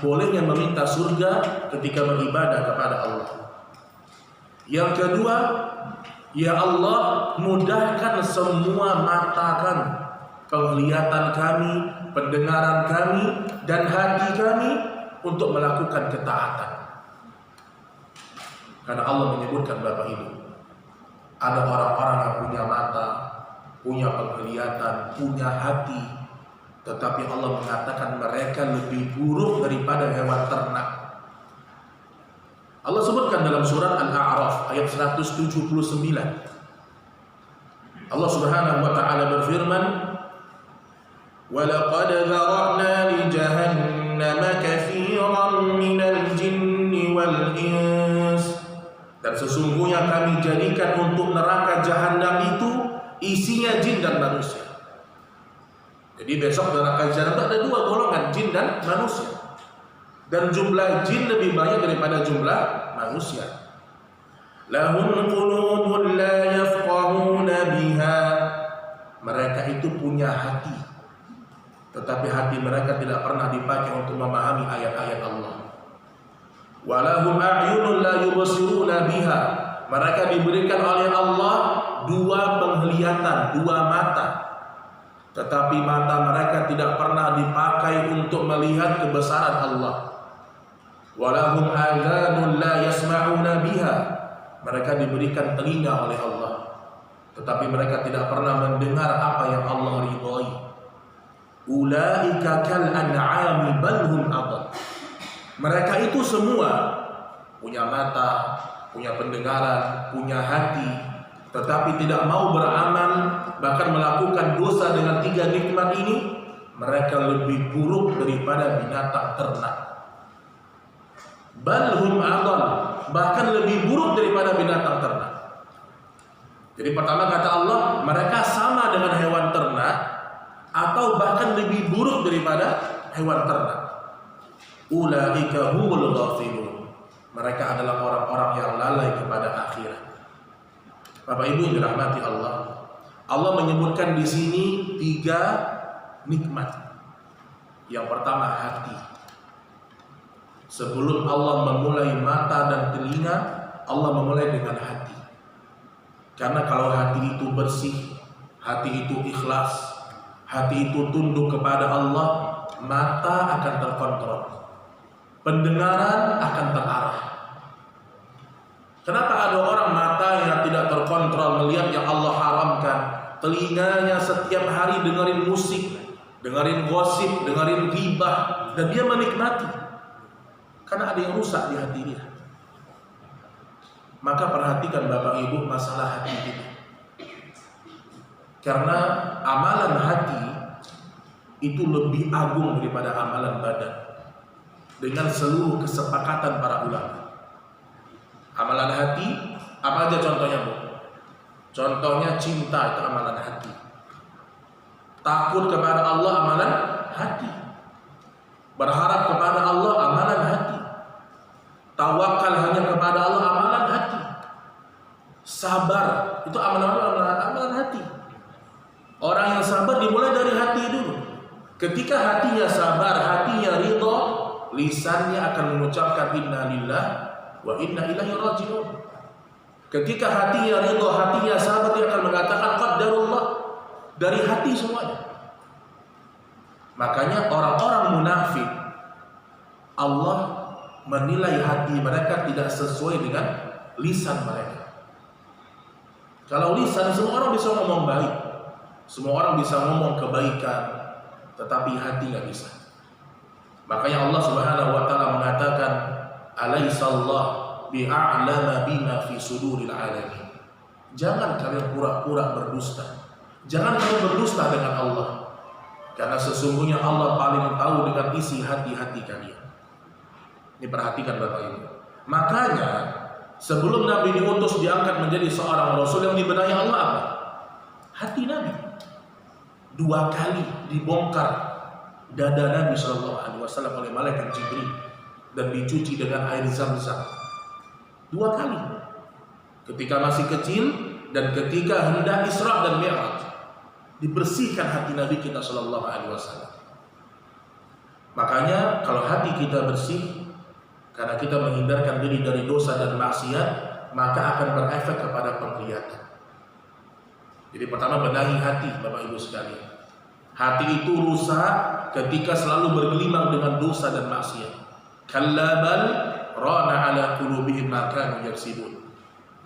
A: bolehnya meminta surga ketika beribadah kepada Allah. Yang kedua, ya Allah, mudahkan semua mata kami, penglihatan kami, pendengaran kami, dan hati kami untuk melakukan ketaatan. Karena Allah menyebutkan Bapak Ibu, ada orang-orang yang punya mata, punya penglihatan, punya hati, tetapi Allah mengatakan mereka lebih buruk daripada hewan ternak. Allah sebutkan dalam surat Al-A'raf ayat 179. Allah Subhanahu wa taala berfirman, "Wa laqad dzara'na li jahannama katsiran minal jinni wal ins." Dan sesungguhnya kami jadikan untuk neraka jahanam itu isinya jin dan manusia. Jadi besok neraka jahanam itu ada dua golongan, jin dan manusia. Dan jumlah jin lebih banyak daripada jumlah manusia. Lahum qulubun la yafqahuna biha. Mereka itu punya hati, tetapi hati mereka tidak pernah dipakai untuk memahami ayat-ayat Allah. Walahum a'yunun la yubsiruna biha. Mereka diberikan oleh Allah dua penglihatan, dua mata, tetapi mata mereka tidak pernah dipakai untuk melihat kebesaran Allah. Walahum adhanun la yasma'una biha. Mereka diberikan telinga oleh Allah, tetapi mereka tidak pernah mendengar apa yang Allah ridhai. Ulaika kal an'ami bal hum adall. Mereka itu semua punya mata, punya pendengaran, punya hati, tetapi tidak mau beramal, bahkan melakukan dosa dengan tiga nikmat ini. Mereka lebih buruk daripada binatang ternak. Bal hum adall, bahkan lebih buruk daripada binatang ternak. Jadi pertama kata Allah, mereka sama dengan hewan ternak atau bahkan lebih buruk daripada hewan ternak. Ulaika humul ghafilun. Mereka adalah orang-orang yang lalai kepada akhirat. Bapak Ibu yang dirahmati Allah, Allah menyebutkan di sini tiga nikmat. Yang pertama hati. Sebelum Allah memulai mata dan telinga, Allah memulai dengan hati. Karena kalau hati itu bersih, hati itu ikhlas, hati itu tunduk kepada Allah, mata akan terkontrol, pendengaran akan terarah. Kenapa ada orang mata yang tidak terkontrol melihat yang Allah haramkan, telinganya setiap hari dengerin musik, dengerin gosip, dengerin ghibah, dan dia menikmati? Karena ada yang rusak di hati dia. Maka perhatikan Bapak Ibu masalah hati kita. Karena amalan hati itu lebih agung daripada amalan badan. Dengan seluruh kesepakatan para ulama. Amalan hati, apa aja contohnya Bu? Contohnya cinta, itu amalan hati. Takut kepada Allah, amalan hati. Berharap kepada Allah, amalan hati. Tawakal hanya kepada Allah, amalan hati. Sabar, itu amalan hati. Orang yang sabar dimulai dari hati dulu. Ketika hatinya sabar, hatinya ridha, lisannya akan mengucapkan inna lillahi wa inna ilaihi raji'un. Ketika hatinya ridha, hatinya sabar, dia akan mengatakan qadarullah, dari hati semuanya. Makanya orang-orang munafik, Allah menilai hati mereka tidak sesuai dengan lisan mereka. Kalau lisan, semua orang bisa ngomong baik, semua orang bisa ngomong kebaikan, tetapi hati nggak bisa. Makanya Allah Subhanahu wa taala mengatakan, "Alaihissallah bi'a'lama bima fi suduril alamin." Jangan kalian pura-pura berdusta. Jangan kalian berdusta dengan Allah. Karena sesungguhnya Allah paling tahu dengan isi hati-hati kalian. Ini perhatikan Bapak Ibu. Makanya sebelum Nabi diutus diangkat menjadi seorang Rasul, yang dibenahi Allah apa? Hati Nabi. 2 kali dibongkar dada Nabi SAW oleh malaikat Jibril dan dicuci dengan air Zam-Zam. 2 kali. Ketika masih kecil dan ketika hendak Isra dan Mi'raj, dibersihkan hati Nabi kita SAW. Makanya kalau hati kita bersih karena kita menghindarkan diri dari dosa dan maksiat, maka akan berefek kepada penglihatan. Jadi pertama, benahi hati, Bapak Ibu sekalian. Hati itu rusak ketika selalu bergelimang dengan dosa dan maksiat. Kalla bal rana ala qulubihim ma kanu yaksibun.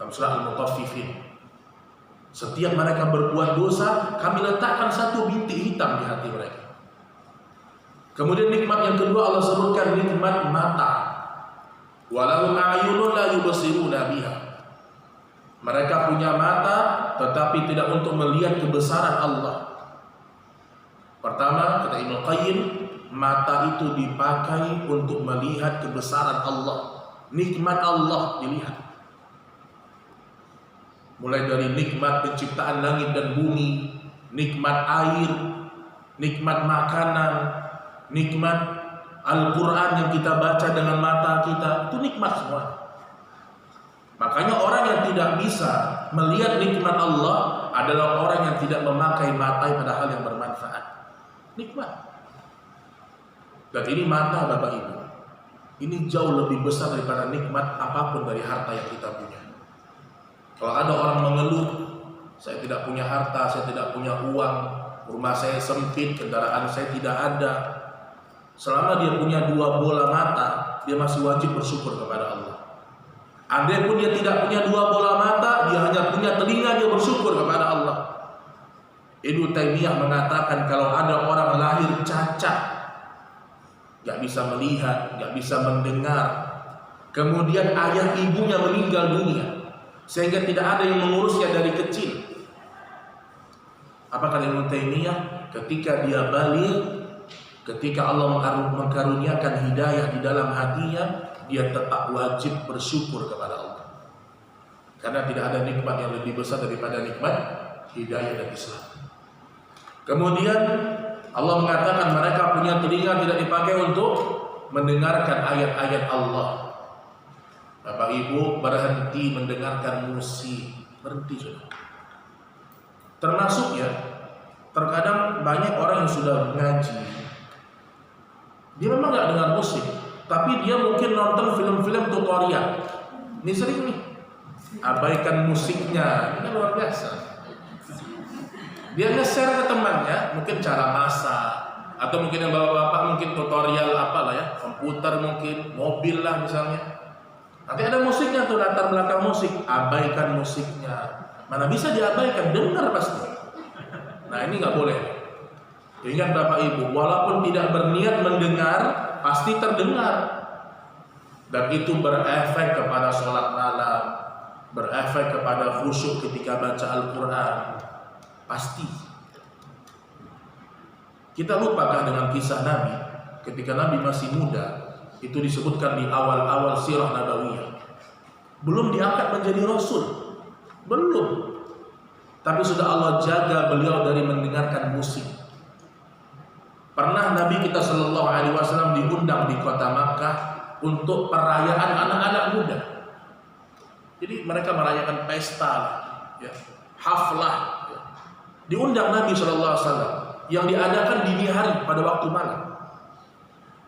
A: Dalam surah Al-Mutaffifin. Setiap mereka berbuat dosa, kami letakkan satu bintik hitam di hati mereka. Kemudian nikmat yang kedua Allah sebutkan nikmat mata. Walahum a'yunun la yubsiruna biha. Mereka punya mata tetapi tidak untuk melihat kebesaran Allah. Pertama, kata Ibnu Qayyim, mata itu dipakai untuk melihat kebesaran Allah. Nikmat Allah dilihat. Mulai dari nikmat penciptaan langit dan bumi, nikmat air, nikmat makanan, nikmat Al-Quran yang kita baca dengan mata kita, itu nikmat semua. Makanya orang yang tidak bisa melihat nikmat Allah adalah orang yang tidak memakai mata pada hal yang bermanfaat. Nikmat. Dan ini mata, Bapak Ibu, ini jauh lebih besar daripada nikmat apapun dari harta yang kita punya. Kalau ada orang mengeluh, saya tidak punya harta, saya tidak punya uang, rumah saya sempit, kendaraan saya tidak ada. Selama dia punya 2 bola mata, dia masih wajib bersyukur kepada Allah. Andai pun dia tidak punya 2 bola mata, dia hanya punya telinga, dia bersyukur kepada Allah. Ibnu Taimiyah mengatakan kalau ada orang lahir cacat, gak bisa melihat, gak bisa mendengar, kemudian ayah ibunya meninggal dunia, sehingga tidak ada yang mengurusnya dari kecil. Apa kata Ibnu Taimiyah? Ketika dia balik, ketika Allah mengkaruniakan hidayah di dalam hatinya, dia tetap wajib bersyukur kepada Allah. Karena tidak ada nikmat yang lebih besar daripada nikmat hidayah dan Islam. Kemudian Allah mengatakan mereka punya telinga tidak dipakai untuk mendengarkan ayat-ayat Allah. Bapak Ibu berhenti mendengarkan musik, berhenti sudah. Termasuk ya, terkadang banyak orang yang sudah ngaji, dia memang nggak dengar musik, tapi dia mungkin nonton film-film tutorial. Ini sering nih, abaikan musiknya, ini luar biasa. Dia nge-share ke temannya, mungkin cara masak, atau mungkin yang bapak-bapak mungkin tutorial apalah ya, komputer mungkin, mobil lah misalnya. Nanti ada musiknya tuh, latar belakang musik, abaikan musiknya. Mana bisa diabaikan, dengar pasti. Nah ini nggak boleh. Ingat Bapak Ibu, walaupun tidak berniat mendengar, pasti terdengar. Dan itu berefek kepada sholat malam, berefek kepada khusyuk ketika baca Al-Quran. Pasti. Kita lupakah dengan kisah Nabi ketika Nabi masih muda? Itu disebutkan di awal-awal sirah nabawiyah. Belum diangkat menjadi rasul, belum. Tapi sudah Allah jaga beliau dari mendengarkan musik. Pernah Nabi kita Shallallahu Alaihi Wasallam diundang di kota Makkah untuk perayaan anak-anak muda. Jadi mereka merayakan pesta, ya, haflah. Diundang Nabi SAW yang diadakan dini hari pada waktu malam.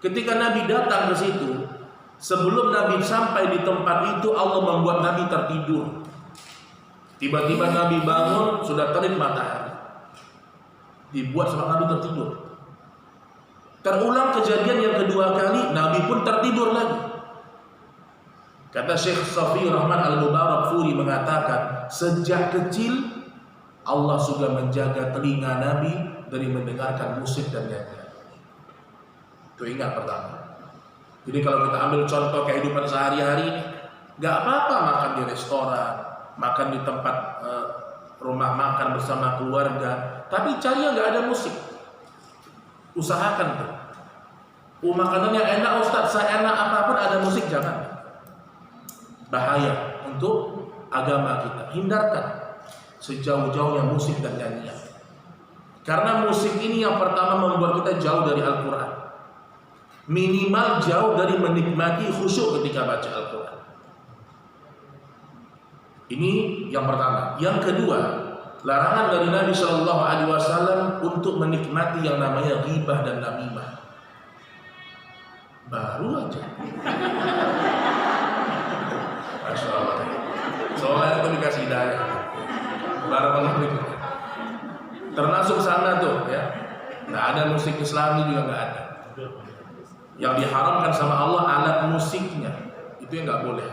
A: Ketika Nabi datang ke situ, sebelum Nabi sampai di tempat itu, Allah membuat Nabi tertidur. Tiba-tiba Nabi bangun, sudah terik matahari. Dibuat sama Nabi tertidur. Terulang kejadian yang kedua kali, Nabi pun tertidur lagi. Kata Syekh Safi Rahman Al-Mubarakfuri mengatakan, sejak kecil Allah sudah menjaga telinga Nabi dari mendengarkan musik dan nyanyian. Itu ingat pertama. Jadi kalau kita ambil contoh kehidupan sehari-hari ini, gak apa-apa makan di restoran, makan di tempat rumah makan bersama keluarga, tapi cari yang gak ada musik. Usahakan tuh. Makanannya enak Ustaz, seenak apapun ada musik jangan. Bahaya untuk agama kita. Hindarkan sejauh-jauhnya musik dan nyanyian. Karena musik ini yang pertama membuat kita jauh dari Al-Quran. Minimal jauh dari menikmati khusyuk ketika baca Al-Quran. Ini yang pertama. Yang kedua, larangan dari Nabi SAW untuk menikmati yang namanya ghibah dan namimah. Baru aja. Masya Allah. Soalnya itu dikasih hidayah. Barakallahu fikum. Termasuk sana tuh ya. Nggak ada musik Islami juga nggak ada. Yang diharamkan sama Allah alat musiknya. Itu yang nggak boleh.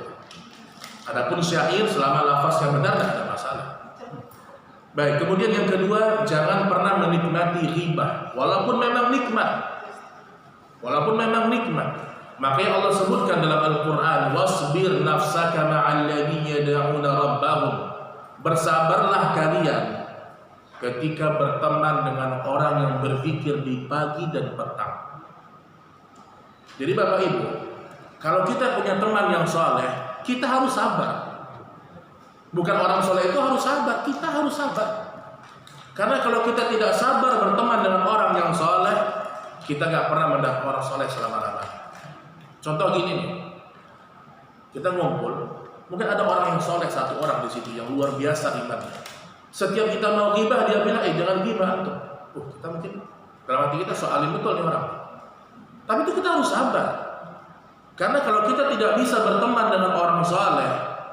A: Adapun syair selama lafaz yang benar tidak ada masalah. Baik, kemudian yang kedua, jangan pernah menikmati ghibah walaupun memang nikmat. Walaupun memang nikmat. Makanya Allah sebutkan dalam Al-Qur'an, wasbir nafsaka ma'al ladzina yad'una rabbahum. Bersabarlah kalian ketika berteman dengan orang yang berzikir di pagi dan petang. Jadi Bapak Ibu, kalau kita punya teman yang soleh, kita harus sabar. Bukan orang soleh itu harus sabar, kita harus sabar. Karena kalau kita tidak sabar berteman dengan orang yang soleh, kita nggak pernah mendapat orang soleh selama-lamanya. Contoh gini nih, kita ngumpul, mungkin ada orang yang soleh satu orang di situ yang luar biasa imannya. Setiap kita mau ghibah dia bilang, jangan ghibah tuh. Kita mungkin dalam hati kita soalin betul nih orang. Tapi itu kita harus sabar. Karena kalau kita tidak bisa berteman dengan orang soleh,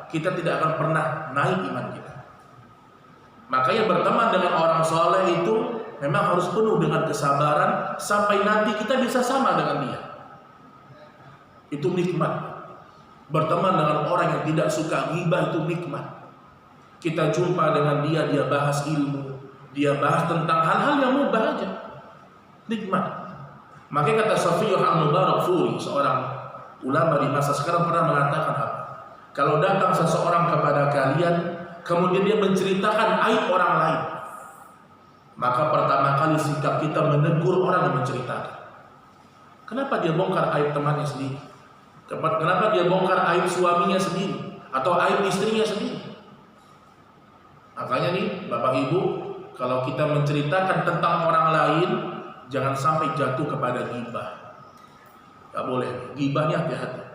A: kita tidak akan pernah naik iman kita. Makanya berteman dengan orang soleh itu memang harus penuh dengan kesabaran sampai nanti kita bisa sama dengan dia. Itu nikmat. Berteman dengan orang yang tidak suka ghibah itu nikmat. Kita jumpa dengan dia, dia bahas ilmu, dia bahas tentang hal-hal yang mubah aja. Nikmat. Makanya kata Safiyur al-Mubarakfuri, seorang ulama di masa sekarang pernah mengatakan apa? Kalau datang seseorang kepada kalian, kemudian dia menceritakan aib orang lain, maka pertama kali sikap kita menegur orang yang menceritakan. Kenapa dia bongkar aib temannya sendiri? Kenapa dia bongkar aib suaminya sendiri atau aib istrinya sendiri? Makanya nih Bapak Ibu, kalau kita menceritakan tentang orang lain, jangan sampai jatuh kepada ghibah. Gak boleh, ghibahnya hati-hati.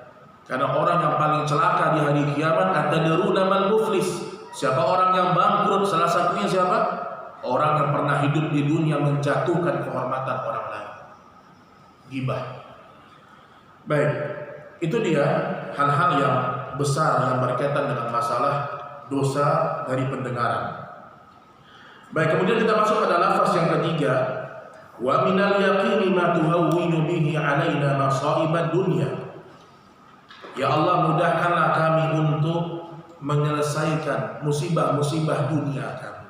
A: Karena orang yang paling celaka di hari kiamat atadruna man muflis. Siapa orang yang bangkrut? Salah satunya siapa? Orang yang pernah hidup di dunia menjatuhkan kehormatan orang lain. Ghibah. Baik, itu dia hal-hal yang besar yang berkaitan dengan masalah dosa dari pendengaran. Baik, kemudian kita masuk pada lafaz yang ketiga, wa minal yaqini ma tuhawwinu bihi alaina masaibad dunya. Ya Allah, mudahkanlah kami untuk menyelesaikan musibah-musibah dunia kami.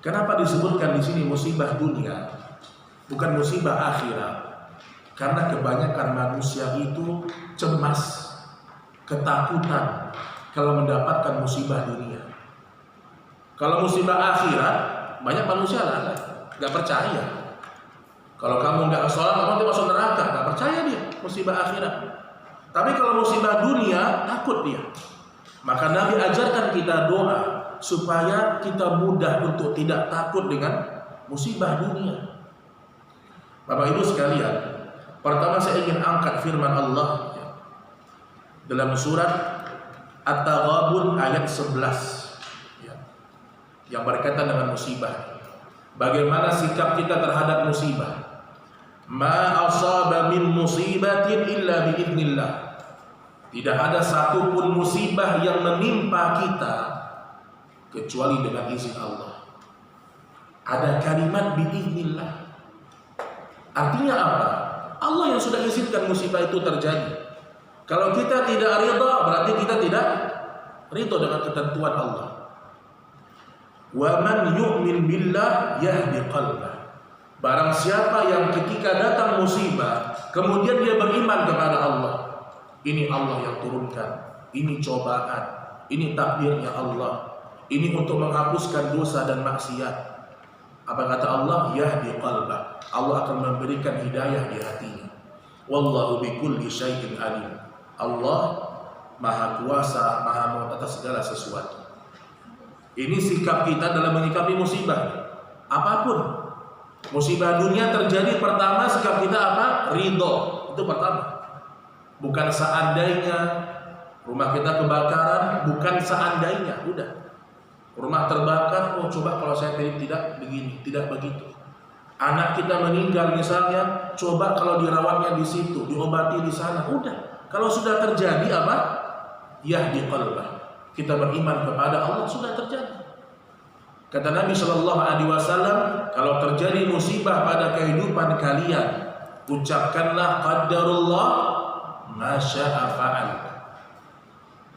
A: Kenapa disebutkan di sini musibah dunia, bukan musibah akhirat? Karena kebanyakan manusia itu cemas, ketakutan kalau mendapatkan musibah dunia. Kalau musibah akhirat, banyak manusia lah nggak percaya. Kalau kamu nggak sholat, kamu nanti masuk neraka, nggak percaya dia musibah akhirat. Tapi kalau musibah dunia, takut dia. Maka Nabi ajarkan kita doa supaya kita mudah untuk tidak takut dengan musibah dunia. Bapak Ibu sekalian, pertama saya ingin angkat firman Allah dalam surat At-Taghabun ayat 11 yang berkaitan dengan musibah. Bagaimana sikap kita terhadap musibah? Ma asaba min musibatin illa biidznillah. Tidak ada satupun musibah yang menimpa kita kecuali dengan izin Allah. Ada kalimat biidznillah. Artinya apa? Allah yang sudah izinkan musibah itu terjadi. Kalau kita tidak ridha, berarti kita tidak ridha dengan ketentuan Allah. Wa man yu'min billah yahdi qalbah. Barang siapa yang ketika datang musibah, kemudian dia beriman kepada Allah, ini Allah yang turunkan, ini cobaan, ini takdirnya Allah, ini untuk menghapuskan dosa dan maksiat. Apa kata Allah? Yahdi qalbah. Allah akan memberikan hidayah di hatinya. Wallahu bikulli syai'in alim. Allah Maha Kuasa, Maha Mengetahui atas segala sesuatu. Ini sikap kita dalam menyikapi musibah. Apapun musibah dunia terjadi, pertama sikap kita apa? Ridho. Itu pertama. Bukan seandainya rumah kita kebakaran, bukan seandainya, udah. Rumah terbakar, oh coba kalau saya pilih tidak begini, tidak begitu. Anak kita meninggal misalnya, coba kalau dirawatnya di situ, diobati di sana, udah. Kalau sudah terjadi apa? Yahdi qalbah. Kita beriman kepada Allah, sudah terjadi. Kata Nabi Shallallahu Alaihi Wasallam, kalau terjadi musibah pada kehidupan kalian, ucapkanlah qadarullah masya'a fa'al.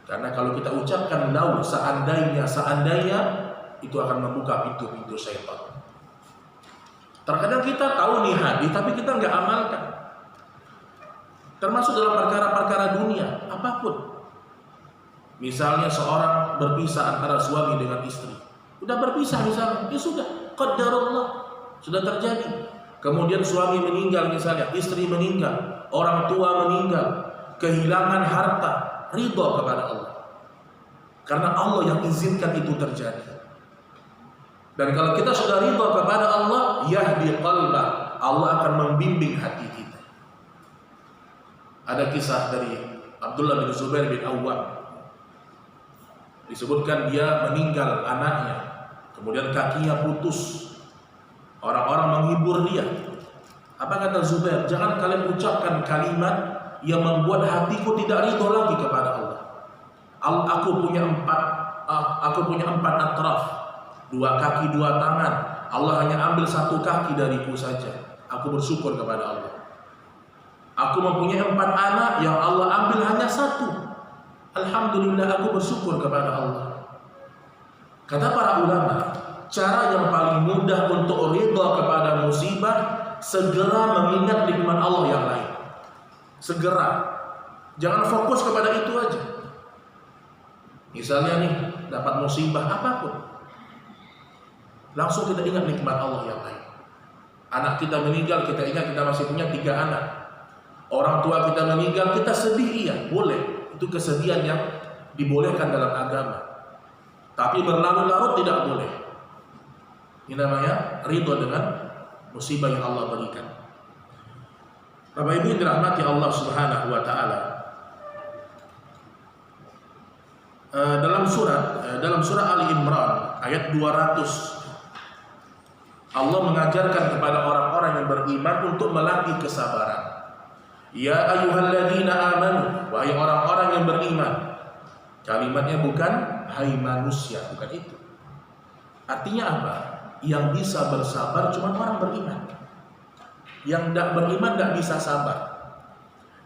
A: Karena kalau kita ucapkan lau, seandainya, itu akan membuka pintu-pintu syaitan. Terkadang kita tahu nih hadis, tapi kita nggak amalkan. Termasuk dalam perkara-perkara dunia, apapun. Misalnya seorang berpisah antara suami dengan istri. Udah berpisah misalnya, ya sudah, qadarullah, sudah terjadi. Kemudian suami meninggal misalnya, istri meninggal, orang tua meninggal, kehilangan harta, ridha kepada Allah. Karena Allah yang izinkan itu terjadi. Dan kalau kita sudah ridha kepada Allah, yahdi qalbah, Allah akan membimbing hati kita. Ada kisah dari Abdullah bin Zubair bin Awwam. Disebutkan dia meninggal anaknya, kemudian kakinya putus. Orang-orang menghibur dia. Apa kata Zubair? Jangan kalian ucapkan kalimat yang membuat hatiku tidak ridho lagi kepada Allah. Aku punya empat atraf, 2 kaki 2 tangan. Allah hanya ambil 1 kaki dariku saja. Aku bersyukur kepada Allah. Aku mempunyai 4 anak yang Allah ambil hanya 1. Alhamdulillah, aku bersyukur kepada Allah. Kata para ulama, cara yang paling mudah untuk ridha kepada musibah, segera mengingat nikmat Allah yang lain. Segera. Jangan fokus kepada itu aja. Misalnya nih, dapat musibah apapun, langsung kita ingat nikmat Allah yang lain. Anak kita meninggal, kita ingat kita masih punya 3 anak. Orang tua kita meninggal, kita sedih, iya, boleh. Itu kesedihan yang dibolehkan dalam agama. Tapi berlarut-larut tidak boleh. Ini namanya ridho dengan musibah yang Allah berikan. Bapak Ibu dirahmati Allah Subhanahu wa taala. Dalam surah Ali Imran ayat 200, Allah mengajarkan kepada orang-orang yang beriman untuk melatih kesabaran. Ya ayyuhalladzina amanu, wahai orang-orang yang beriman. Kalimatnya bukan hai manusia, bukan itu. Artinya apa? Yang bisa bersabar cuma orang beriman. Yang tidak beriman tidak bisa sabar.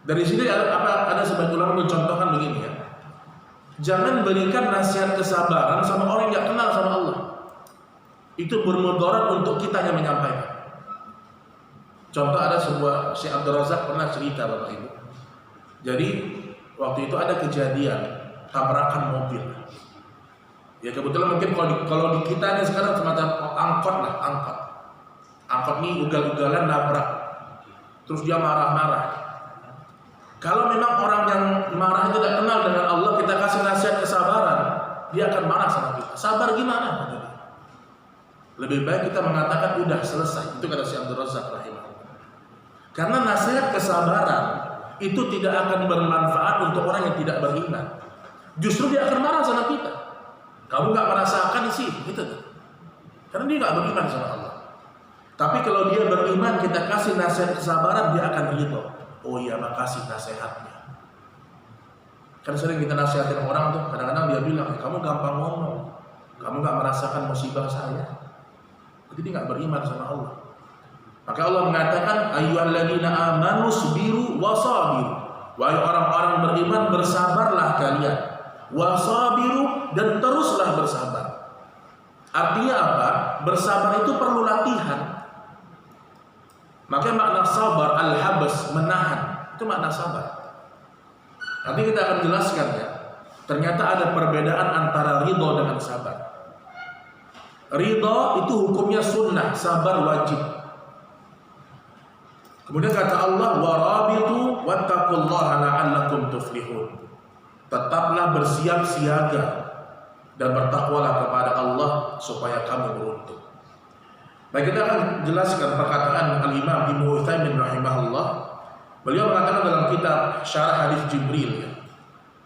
A: Dari sini ada sebagian ulama mencontohkan begini ya. Jangan berikan nasihat kesabaran sama orang yang tidak kenal sama Allah. Itu bermudarat untuk kita yang menyampaikan. Contoh, ada sebuah Syekh Abdul Razak pernah cerita, Bapak Ibu. Jadi waktu itu ada kejadian tabrakan mobil. Ya kebetulan mungkin kalau di kita ini sekarang semacam angkot lah, angkot. Angkot ini ugal-ugalan nabrak. Terus dia marah-marah. Kalau memang orang yang marah itu tidak kenal dengan Allah, kita kasih nasihat kesabaran, dia akan marah sama kita. Sabar gimana? Lebih baik kita mengatakan udah selesai. Itu kata Syekh Abdul Razak rahimahullah. Karena nasihat kesabaran itu tidak akan bermanfaat untuk orang yang tidak beriman. Justru dia akan marah sama kita. Kamu nggak merasakan sih, gitu. Karena dia nggak beriman sama Allah. Tapi kalau dia beriman, kita kasih nasihat kesabaran, dia akan ridho. Oh iya, makasih nasihatnya. Kan sering kita nasihatin orang tuh, kadang-kadang dia bilang, kamu gampang ngomong, kamu nggak merasakan musibah saya. Jadi nggak beriman sama Allah. Maka Allah mengatakan, ayyuhalladzina amanu sabiru wasabiru. Wahai orang-orang beriman, bersabarlah kalian. Wasabiru, dan teruslah bersabar. Artinya apa? Bersabar itu perlu latihan. Maka makna sabar al-habas, menahan. Itu makna sabar. Nanti kita akan jelaskan ya. Ternyata ada perbedaan antara ridho dengan sabar. Ridho itu hukumnya sunnah, sabar wajib. Kemudian kata Allah, warabitu wattaqullaha la'allakum tuflihun. Tetaplah bersiap siaga dan bertakwalah kepada Allah supaya kamu beruntung. Baik, kita akan jelaskan perkataan Al-Imam Ibnu Utsaimin rahimahullah. Beliau mengatakan dalam kitab Syarah Hadis Jibril ya,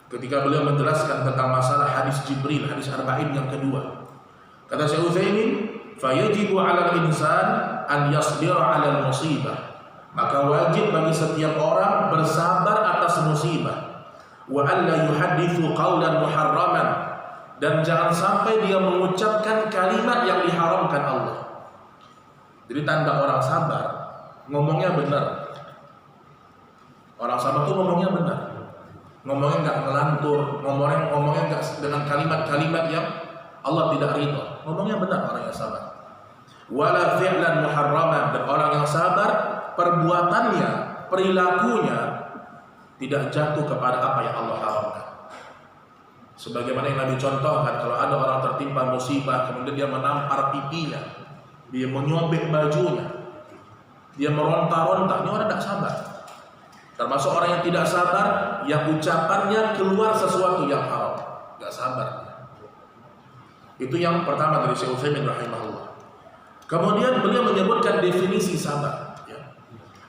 A: ketika beliau menjelaskan tentang masalah hadis Jibril, hadis arba'in yang kedua. Kata Syekh Utsaimin, fayajibu 'alal insan an yasbira 'alal musibah. Maka wajib bagi setiap orang bersabar atas musibah. Wa an la yuhaddithu qawlan muharraman, dan jangan sampai dia mengucapkan kalimat yang diharamkan Allah. Jadi tanda orang sabar, ngomongnya benar. Orang sabar itu ngomongnya benar. Ngomongnya enggak ngelantur, ngomongnya enggak dengan kalimat-kalimat yang Allah tidak ridha. Ngomongnya benar orang yang sabar. Wala fi'lan muharraman, dan orang yang sabar perbuatannya, perilakunya tidak jatuh kepada apa yang Allah haramkan. Sebagaimana yang Nabi contohkan, kalau ada orang tertimpa musibah kemudian dia menampar pipinya, dia menyobek bajunya, dia meronta-ronta, ini orang tidak sabar. Termasuk orang yang tidak sabar, yang ucapannya keluar sesuatu yang haram, tidak sabar. Itu yang pertama dari Syekh Utsaimin rahimahullah. Kemudian beliau menyebutkan definisi sabar.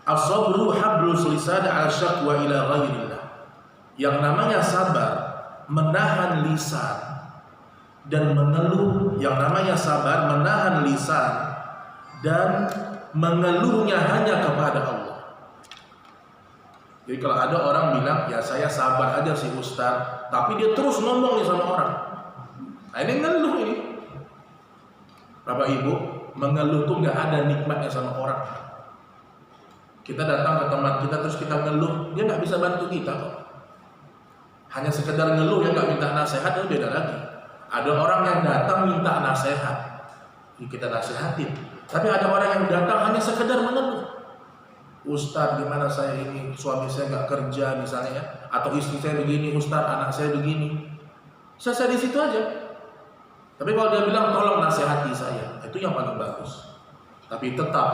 A: As-sabru hablus lisan 'ala syaqwa ila ghairillah. Yang namanya sabar menahan lisan dan mengeluh. Yang namanya sabar menahan lisan dan mengeluhnya hanya kepada Allah. Jadi kalau ada orang bilang, ya saya sabar aja sih Ustaz, tapi dia terus ngomong nih sama orang, nah ini ngeluh ini. Bapak Ibu, mengeluh tuh nggak ada nikmatnya sama orang. Kita datang ke teman kita terus kita ngeluh, dia nggak bisa bantu kita kok. Hanya sekedar ngeluh, ya nggak minta nasihat, itu beda lagi. Ada orang yang datang minta nasihat, kita nasihatin. Tapi ada orang yang datang hanya sekedar mengeluh. Ustaz, gimana saya ini, suami saya nggak kerja misalnya ya, atau istri saya begini, Ustaz, anak saya begini. Saya di situ aja. Tapi kalau dia bilang tolong nasihati saya, itu yang paling bagus. Tapi tetap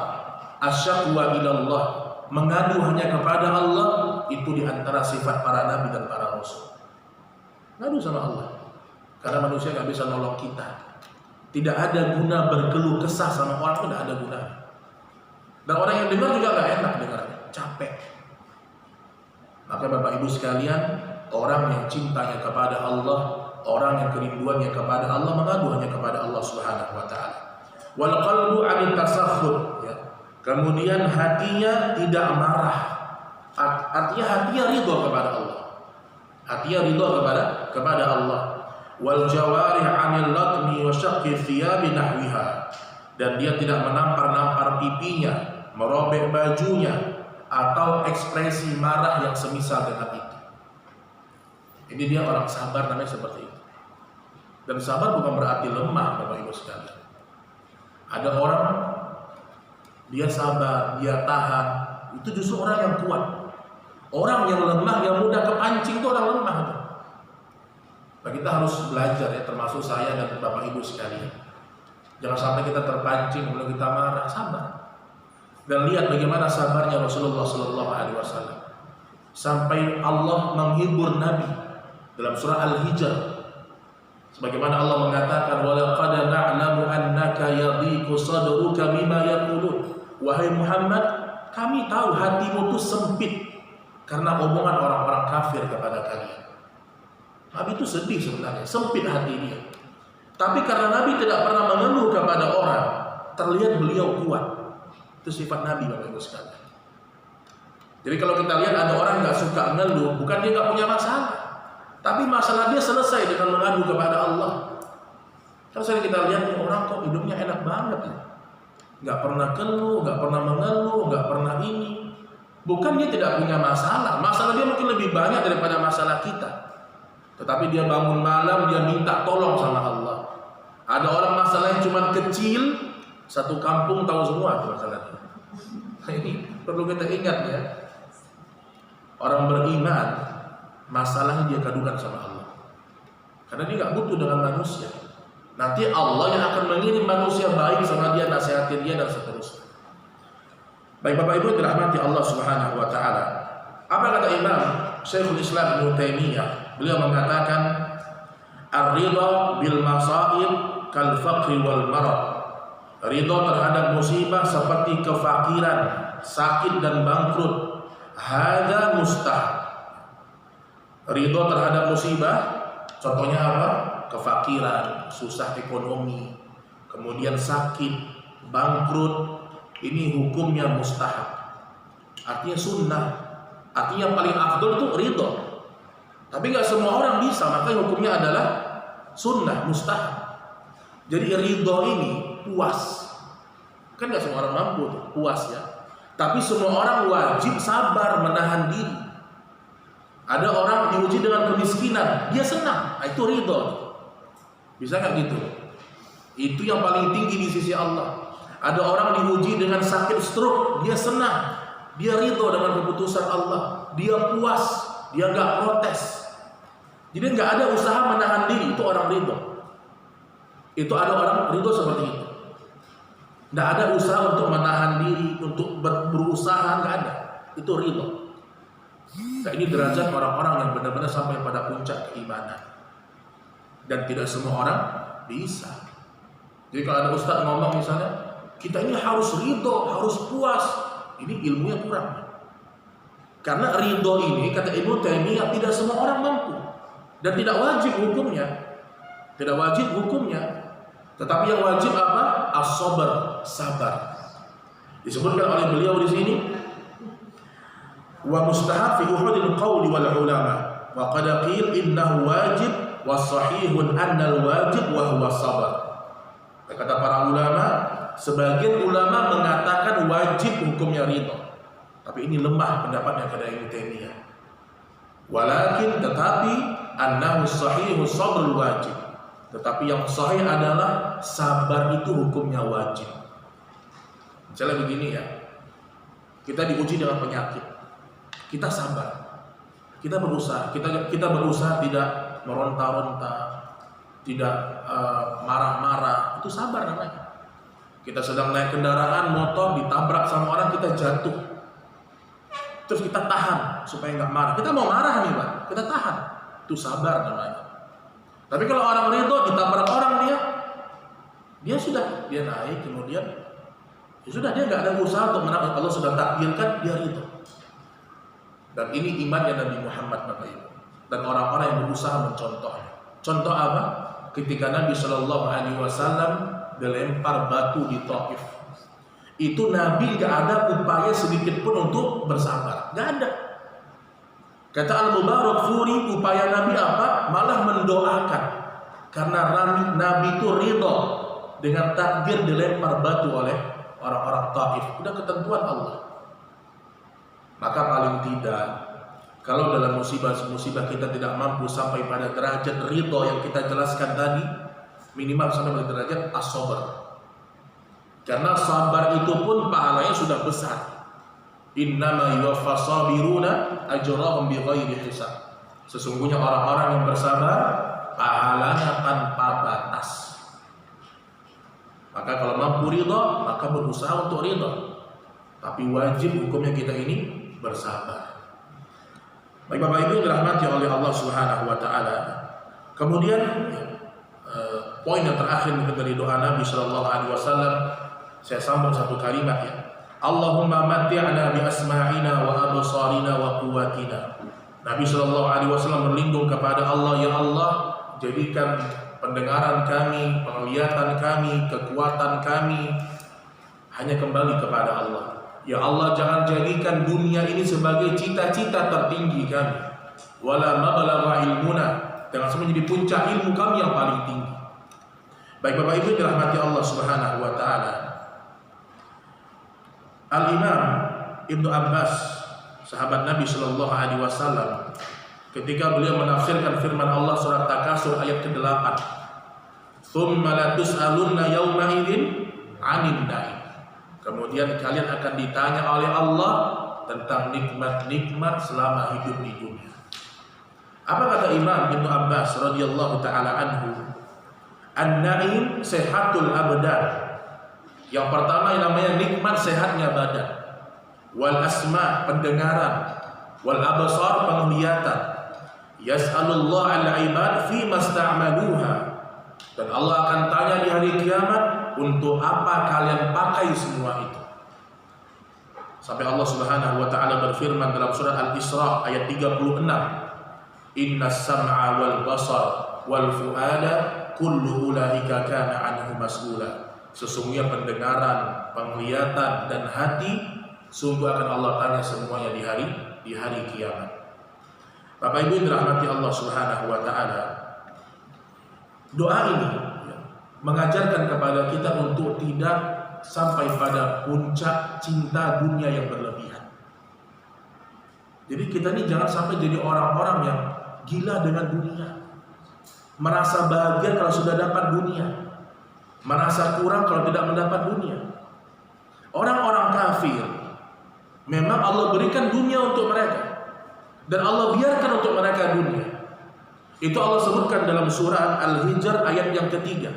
A: asyaqwa ilallah, mengadu hanya kepada Allah, itu diantara sifat para nabi dan para rasul. Ngadu sama Allah, karena manusia nggak bisa nolong kita. Tidak ada guna berkeluh kesah sama orang, tidak ada guna. Dan orang yang dengar juga nggak enak dengarnya, capek. Maka Bapak Ibu sekalian, orang yang cintanya kepada Allah, orang yang kerinduannya kepada Allah, mengadu hanya kepada Allah Subhanahu wa taala. Wal qalbu 'anil tasakhut, ya. Kemudian hatinya tidak marah. Artinya hatinya ridha kepada Allah. Hatinya ridha kepada Allah. Wal jawarih 'anil latmi wa syaqqi thiyabi nahwiha. Dan dia tidak menampar-nampar pipinya, merobek bajunya, atau ekspresi marah yang semisal dengan itu. Ini dia orang sabar, namanya seperti itu. Dan sabar bukan berarti lemah, Bapak Ibu sekalian. Ada orang dia sabar, dia tahan, itu justru orang yang kuat. Orang yang lemah, yang mudah kepancing, itu orang lemah. Nah, kita harus belajar ya, termasuk saya dan Bapak Ibu sekalian. Jangan sampai kita terpancing, kemudian kita marah, sabar. Dan lihat bagaimana sabarnya Rasulullah SAW. Sampai Allah menghibur Nabi dalam surah Al-Hijr. Sebagaimana Allah mengatakan, "Walaqad na'lamu annaka yadhiqu sadruka bima yaqulun." Wahai Muhammad, kami tahu hatimu itu sempit karena omongan orang-orang kafir kepada kalian. Nabi itu sedih sebenarnya, sempit hati dia. Tapi karena Nabi tidak pernah mengeluh kepada orang, terlihat beliau kuat. Itu sifat Nabi, Bapak Ibu sekalian. Jadi kalau kita lihat ada orang nggak suka ngeluh, bukan dia nggak punya masalah, tapi masalah dia selesai dengan mengadu kepada Allah. Kan sering kita lihat orang kok hidupnya enak banget ya, nggak pernah keluh, nggak pernah mengeluh, nggak pernah ini. Bukan dia tidak punya masalah, masalah dia mungkin lebih banyak daripada masalah kita. Tetapi dia bangun malam, dia minta tolong sama Allah. Ada orang masalahnya cuma kecil, satu kampung tahu semua itu masalahnya. Ini perlu kita ingat ya. Orang beriman, masalahnya dia kadukan sama Allah. Karena dia nggak butuh dengan manusia. Nanti Allah yang akan mengirim manusia baik sama dia, nasihatin dia dan seterusnya. Baik Bapak Ibu dirahmati Allah Subhanahu wa taala. Apa kata Imam Syekhul Islam Ibnu Taimiyah? Beliau mengatakan, "Ar-ridha bil masaib kal faqri wal marad." Ridha terhadap musibah seperti kefakiran, sakit dan bangkrut. Hadza mustahab. Ridha terhadap musibah, contohnya apa? Kefakiran, susah ekonomi, kemudian sakit, bangkrut, ini hukumnya mustahab. Artinya sunnah. Artinya yang paling afdol itu ridho. Tapi nggak semua orang bisa, makanya hukumnya adalah sunnah, mustahab. Jadi ridho ini puas. Kan nggak semua orang mampu tuh, puas ya. Tapi semua orang wajib sabar menahan diri. Ada orang diuji dengan kemiskinan, dia senang, itu ridho. Bisa nggak gitu? Itu yang paling tinggi di sisi Allah. Ada orang diuji dengan sakit stroke, dia senang, dia ridho dengan keputusan Allah, dia puas, dia nggak protes. Jadi nggak ada usaha menahan diri, itu orang ridho. Itu ada orang ridho seperti itu. Nggak ada usaha untuk menahan diri, untuk berusaha, nggak ada. Itu ridho. Nah, ini derajat orang-orang yang benar-benar sampai pada puncak keimanan. Dan tidak semua orang bisa. Jadi kalau ada ustaz ngomong misalnya, kita ini harus ridho, harus puas, ini ilmunya kurang. Karena ridho ini, kata Ibnu Taimiyah, tidak semua orang mampu. Dan tidak wajib hukumnya. Tidak wajib hukumnya. Tetapi yang wajib apa? As-sabr, sabar. Disebutkan oleh beliau di sini, wa mustahab fi uhudil qawli wal ulama wa qad qil innahu wajib wa sahihun annal wajib wa huwa sabar. Kata para ulama, sebagian ulama mengatakan wajib hukumnya ridho. Tapi ini lemah pendapatnya kata Ibnu Taimiyah. Walakin tetapi annahu sahihu sabrul wajib. Tetapi yang sahih adalah sabar itu hukumnya wajib. Misalnya begini ya, kita diuji dengan penyakit, kita sabar, kita berusaha, kita berusaha tidak meronta-ronta, tidak marah-marah, itu sabar namanya. Kita sedang naik kendaraan motor, ditabrak sama orang, kita jatuh, terus kita tahan supaya nggak marah. Kita mau marah nih Pak, kita tahan, itu sabar namanya. Tapi kalau orang ridho ditabrak orang, dia sudah, dia naik, kemudian ya sudah, dia nggak ada usaha untuk menang. Allah sudah takdirkan, dia ridho. Dan ini imannya Nabi Muhammad Bapak Ibu. Dan orang-orang yang berusaha mencontohnya. Contoh apa? Ketika Nabi Shallallahu Alaihi Wasallam dilempar batu di Taif, itu Nabi nggak ada upaya sedikit pun untuk bersabar, nggak ada. Kata Al-Mubarakfuri, upaya Nabi apa? Malah mendoakan, karena Nabi itu ridho dengan takdir dilempar batu oleh orang-orang Taif. Udah ketentuan Allah. Maka paling tidak, kalau dalam musibah kita tidak mampu sampai pada derajat ridho yang kita jelaskan tadi, minimal sampai pada derajat as-sabr. Karena sabar itu pun pahalanya sudah besar. Innama yuwaffas sabiruna ajrahum bighairi hisab. Sesungguhnya orang-orang yang bersabar pahalanya tanpa batas. Maka kalau mampu ridho, maka berusaha untuk ridho. Tapi wajib hukumnya kita ini bersabar. Baik Bapak Ibu dirahmati oleh Allah Subhanahu wa taala. Kemudian poin yang terakhir dari doa Nabi sallallahu alaihi wasallam, saya sambung satu kalimat ya. Allahumma matti'na bi asma'ina wa absarina wa quwwatina. Nabi sallallahu alaihi wasallam berlindung kepada Allah, ya Allah, jadikan pendengaran kami, penglihatan kami, kekuatan kami hanya kembali kepada Allah. Ya Allah, jangan jadikan dunia ini sebagai cita-cita tertinggi kami. Wala mablagha ilmuna, jangan sampai menjadi puncak ilmu kami yang paling tinggi. Baik Bapak Ibu dirahmati Allah Subhanahu wa taala. Al-Imam Ibnu Abbas, sahabat Nabi sallallahu alaihi wasallam, ketika beliau menafsirkan firman Allah surat Takasur ayat ke-8, "Tsumma la tus'alunna yawma idzin 'anil na'im." Kemudian kalian akan ditanya oleh Allah tentang nikmat-nikmat selama hidup di dunia. Apa kata Imam Ibnu Abbas radhiyallahu taala anhu? An-na'im sehatul abdan. Yang pertama yang namanya nikmat sehatnya badan. Wal asma pendengaran, wal absar penglihatan. Yas'alullah al-ibad fi masta'maluha. Dan Allah akan tanya di hari kiamat, untuk apa kalian pakai semua itu? Sampai Allah Subhanahu wa taala berfirman dalam surat Al-Isra ayat 36, "Innas sam'a wal basar wal fuada kullu ulaika kana anhu mas'ula." Sesungguhnya pendengaran, penglihatan, dan hati sungguh akan Allah tanya semuanya di hari kiamat. Bapak Ibu yang dirahmati Allah Subhanahu wa taala, doa ini mengajarkan kepada kita untuk tidak sampai pada puncak cinta dunia yang berlebihan. Jadi kita ini jangan sampai jadi orang-orang yang gila dengan dunia, merasa bahagia kalau sudah dapat dunia, merasa kurang kalau tidak mendapat dunia. Orang-orang kafir memang Allah berikan dunia untuk mereka, dan Allah biarkan untuk mereka dunia. Itu Allah sebutkan dalam surah Al-Hijr ayat yang ketiga.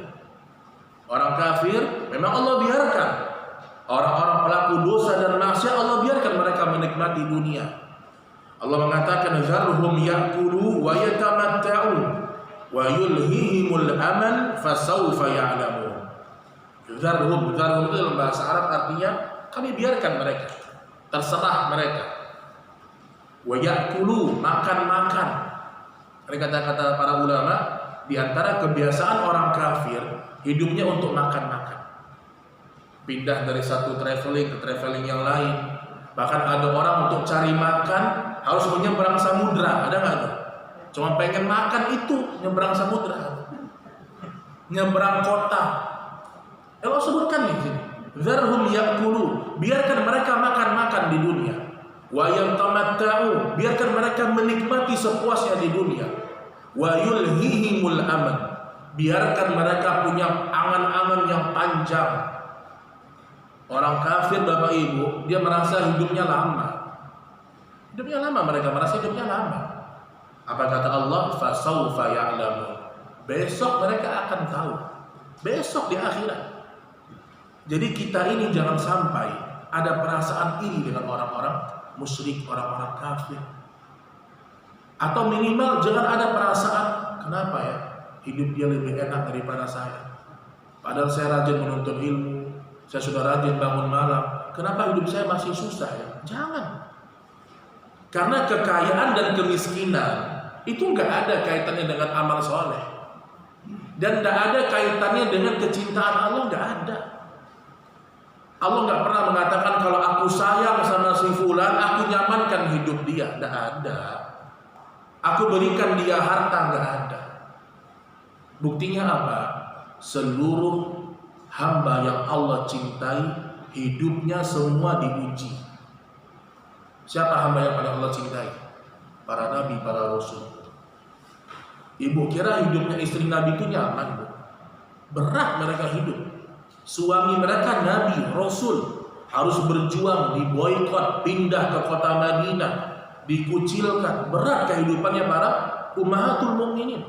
A: Orang kafir memang Allah biarkan, orang-orang pelaku dosa dan maksiat Allah biarkan mereka menikmati dunia. Allah mengatakan zarhum ya'kulu wa yatamatta'u wa yulhihimul amal fasawfa ya'lamun. Zarhum itu dalam bahasa Arab artinya kami biarkan mereka, terserah mereka. Wa ya'kulu, makan-makan. Ini kata-kata para ulama, di antara kebiasaan orang kafir hidupnya untuk makan-makan. Pindah dari satu traveling ke traveling yang lain. Bahkan ada orang untuk cari makan harus menyeberang samudra, ada nggak tuh? Cuma pengen makan itu nyeberang samudra, nyeberang kota. Allah sebutkan di sini, zarhum ya'kulu, biarkan mereka makan-makan di dunia. Wa yatamatta'u, biarkan mereka menikmati sepuasnya di dunia. Wa yulhihimul amal, biarkan mereka punya angan-angan yang panjang. Orang kafir Bapak Ibu, dia merasa hidupnya lama. Hidupnya lama, mereka merasa hidupnya lama. Apa kata Allah? Fasawfa ya'lamun. Besok mereka akan tahu. Besok di akhirat. Jadi kita ini jangan sampai ada perasaan iri dengan orang-orang musyrik, orang-orang kafir. Atau minimal jangan ada perasaan, kenapa ya hidup dia lebih enak daripada saya. Padahal saya rajin menuntut ilmu, saya sudah rajin bangun malam, kenapa hidup saya masih susah ya? Jangan. Karena kekayaan dan kemiskinan itu nggak ada kaitannya dengan amal soleh, dan nggak ada kaitannya dengan kecintaan Allah, nggak ada. Allah nggak pernah mengatakan kalau aku sayang sama si fulan, aku nyamankan hidup dia, nggak ada. Aku berikan dia harta, nggak ada. Buktinya apa? Seluruh hamba yang Allah cintai, hidupnya semua diuji. Siapa hamba yang paling Allah cintai? Para nabi, para rasul. Ibu kira hidupnya istri nabi itu nyaman, Bu? Berat mereka hidup. Suami mereka nabi, rasul, harus berjuang, diboikot, pindah ke kota Madinah, dikucilkan. Berat kehidupannya para ummahatul mukminin.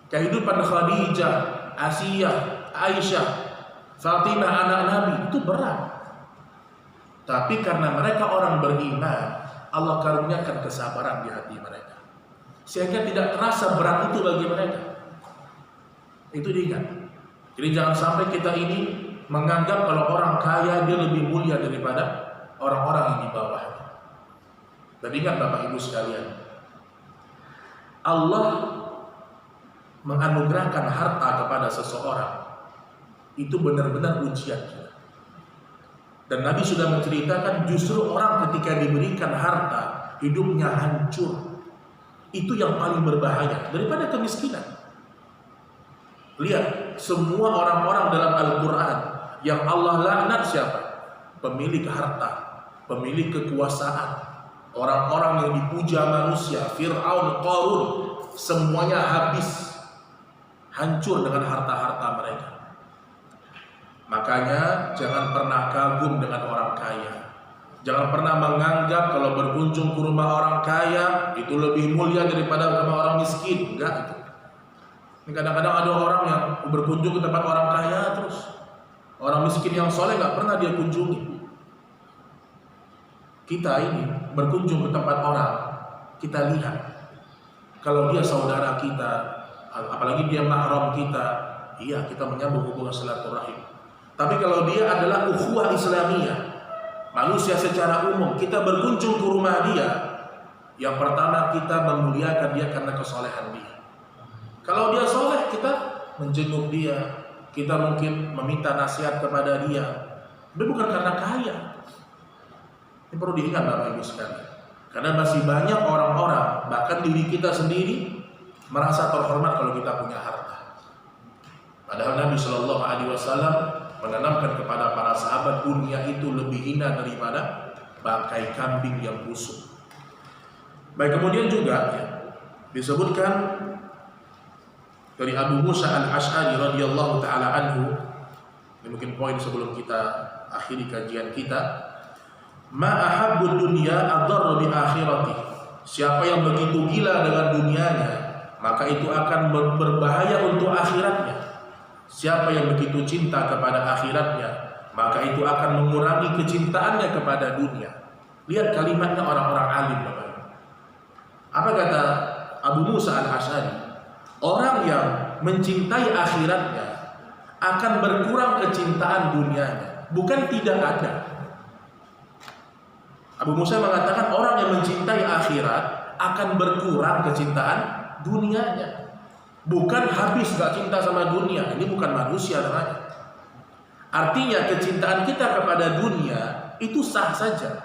A: Kehidupan Khadijah, Asiyah, Aisyah, Fatimah anak Nabi itu berat. Tapi karena mereka orang beriman, Allah karuniakan kesabaran di hati mereka, sehingga tidak terasa berat itu bagi mereka. Itu diingat. Jadi jangan sampai kita ini menganggap kalau orang kaya dia lebih mulia daripada orang-orang yang di bawahnya. Dan ingat Bapak Ibu sekalian, Allah menganugerahkan harta kepada seseorang itu benar-benar ujian. Dan Nabi sudah menceritakan justru orang ketika diberikan harta hidupnya hancur. Itu yang paling berbahaya daripada kemiskinan. Lihat, semua orang-orang dalam Al-Quran yang Allah laknat siapa? Pemilik harta, pemilik kekuasaan, orang-orang yang dipuja manusia, Fir'aun, Qarun, semuanya habis, hancur dengan harta-harta mereka. Makanya jangan pernah kagum dengan orang kaya. Jangan pernah menganggap kalau berkunjung ke rumah orang kaya itu lebih mulia daripada rumah orang miskin. Enggak itu. Kadang-kadang ada orang yang berkunjung ke tempat orang kaya terus orang miskin yang soleh nggak pernah dia kunjungi. Kita ini berkunjung ke tempat orang, kita lihat kalau dia saudara kita, apalagi dia mahram kita, iya kita menyambung hubungan silaturahim. Tapi kalau dia adalah ukhuwah Islamiyah, manusia secara umum, kita berkunjung ke rumah dia, yang pertama kita memuliakan dia karena kesolehan dia. Kalau dia soleh, kita menjenguk dia, kita mungkin meminta nasihat kepada dia, tapi bukan karena kaya. Ini perlu diingat Bapak Ibu sekalian. Karena masih banyak orang-orang, bahkan diri kita sendiri, merasa terhormat kalau kita punya harta. Padahal Nabi Shallallahu Alaihi Wasallam menanamkan kepada para sahabat, dunia itu lebih hina daripada bangkai kambing yang busuk. Baik, kemudian juga ya, disebutkan dari Abu Musa al-Ash'ari radhiyallahu taala anhu. Ini mungkin poin sebelum kita akhiri kajian kita. Ma ahabbud dunya adarru bi akhirati. Siapa yang begitu gila dengan dunianya, maka itu akan berbahaya untuk akhiratnya. Siapa yang begitu cinta kepada akhiratnya, maka itu akan mengurangi kecintaannya kepada dunia. Lihat kalimatnya orang-orang alim, Bapak. Apa kata Abu Musa al-Ash'ari? Orang yang mencintai akhiratnya akan berkurang kecintaan dunianya, bukan tidak ada. Abu Musa mengatakan orang yang mencintai akhirat akan berkurang kecintaan dunianya, bukan habis gak cinta sama dunia. Ini bukan manusia namanya. Artinya kecintaan kita kepada dunia itu sah saja,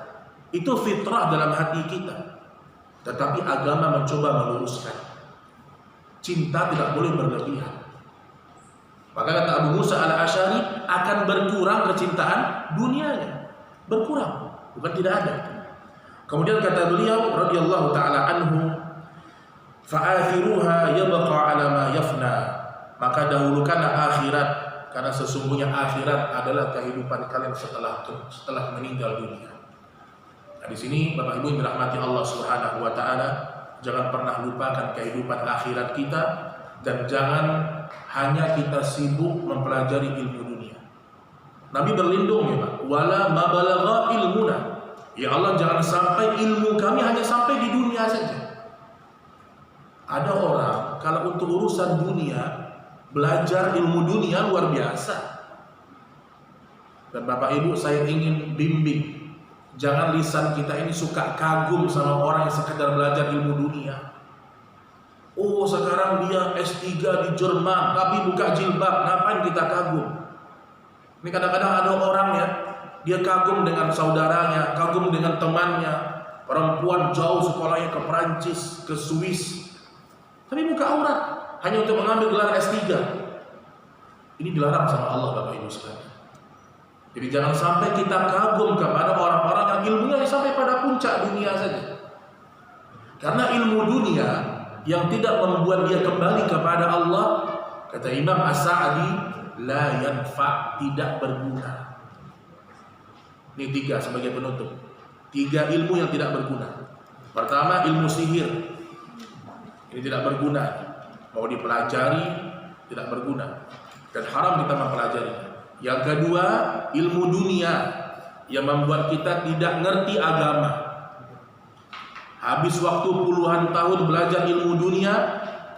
A: itu fitrah dalam hati kita. Tetapi agama mencoba meluruskan, cinta tidak boleh berlebihan. Maka kata Abu Musa al-Ash'ari, akan berkurang kecintaan dunianya, berkurang, bukan tidak ada. Kemudian kata beliau radhiyallahu taala anhu, fa'athiruha yabqa 'ala ma yafna. Maka dahulukanlah akhirat, karena sesungguhnya akhirat adalah kehidupan kalian setelah meninggal dunia. Nah, di sini Bapak Ibu yang dirahmati Allah Subhanahu wa taala, jangan pernah lupakan kehidupan akhirat kita, dan jangan hanya kita sibuk mempelajari ilmu dunia. Nabi berlindung ya Pak, wala ma balagha ilmuna. Ya Allah, jangan sampai ilmu kami hanya sampai di dunia saja. Ada orang kalau untuk urusan dunia, belajar ilmu dunia luar biasa. Dan Bapak Ibu, saya ingin bimbing, jangan lisan kita ini suka kagum sama orang yang sekedar belajar ilmu dunia. Oh, sekarang dia S3 di Jerman tapi buka jilbab, ngapain kita kagum? Ini kadang-kadang ada orang ya, dia kagum dengan saudaranya, kagum dengan temannya, perempuan jauh sekolahnya ke Perancis, ke Swiss, tapi buka aurat hanya untuk mengambil gelar S3. Ini dilarang sama Allah Bapak Ibu sekalian. Jadi jangan sampai kita kagum kepada orang-orang yang ilmunya sampai pada puncak dunia saja. Karena ilmu dunia yang tidak membuat dia kembali kepada Allah, kata Imam As-Sa'di, la yanfa', tidak berguna. Ini 3 sebagai penutup. 3 ilmu yang tidak berguna. Pertama, ilmu sihir. Ini tidak berguna. Mau dipelajari tidak berguna, dan haram kita mempelajari. Yang kedua, ilmu dunia yang membuat kita tidak ngerti agama. Habis waktu puluhan tahun belajar ilmu dunia,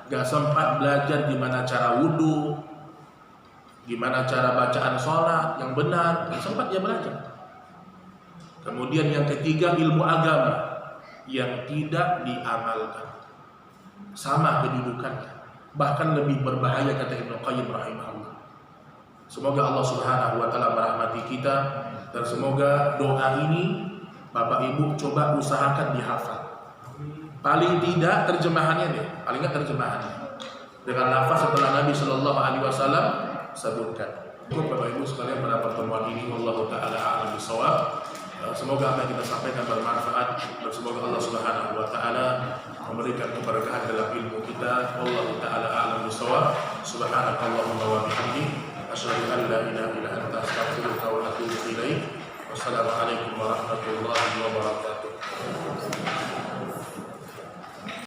A: gak sempat belajar gimana cara wudhu, gimana cara bacaan sholat yang benar, gak sempat dia belajar. Kemudian yang ketiga, ilmu agama yang tidak diamalkan, sama kedudukannya, bahkan lebih berbahaya, kata Ibnu Qayyim rahimahullah. Semoga Allah Subhanahu wa taala merahmati kita, dan semoga doa ini Bapak Ibu coba usahakan dihafal. Paling tidak terjemahannya deh, paling tidak terjemahannya dengan lafaz setelah Nabi Shallallahu Alaihi Wasallam sebutkan. Bapak Ibu sekalian, pada pertemuan ini wallahu taala a'lam bishawab. Semoga apa yang kita sampaikan bermanfaat, dan semoga Allah Subhanahu wa taala memberikan keberkahan dalam ilmu kita. Wallahu taala a'lam bishawab. Subhanakallahumma wa bihamdika, asyhadu an la ilaha illa anta, astaghfiruka wa atubu ilaik. Wassalamualaikum warahmatullahi wabarakatuh.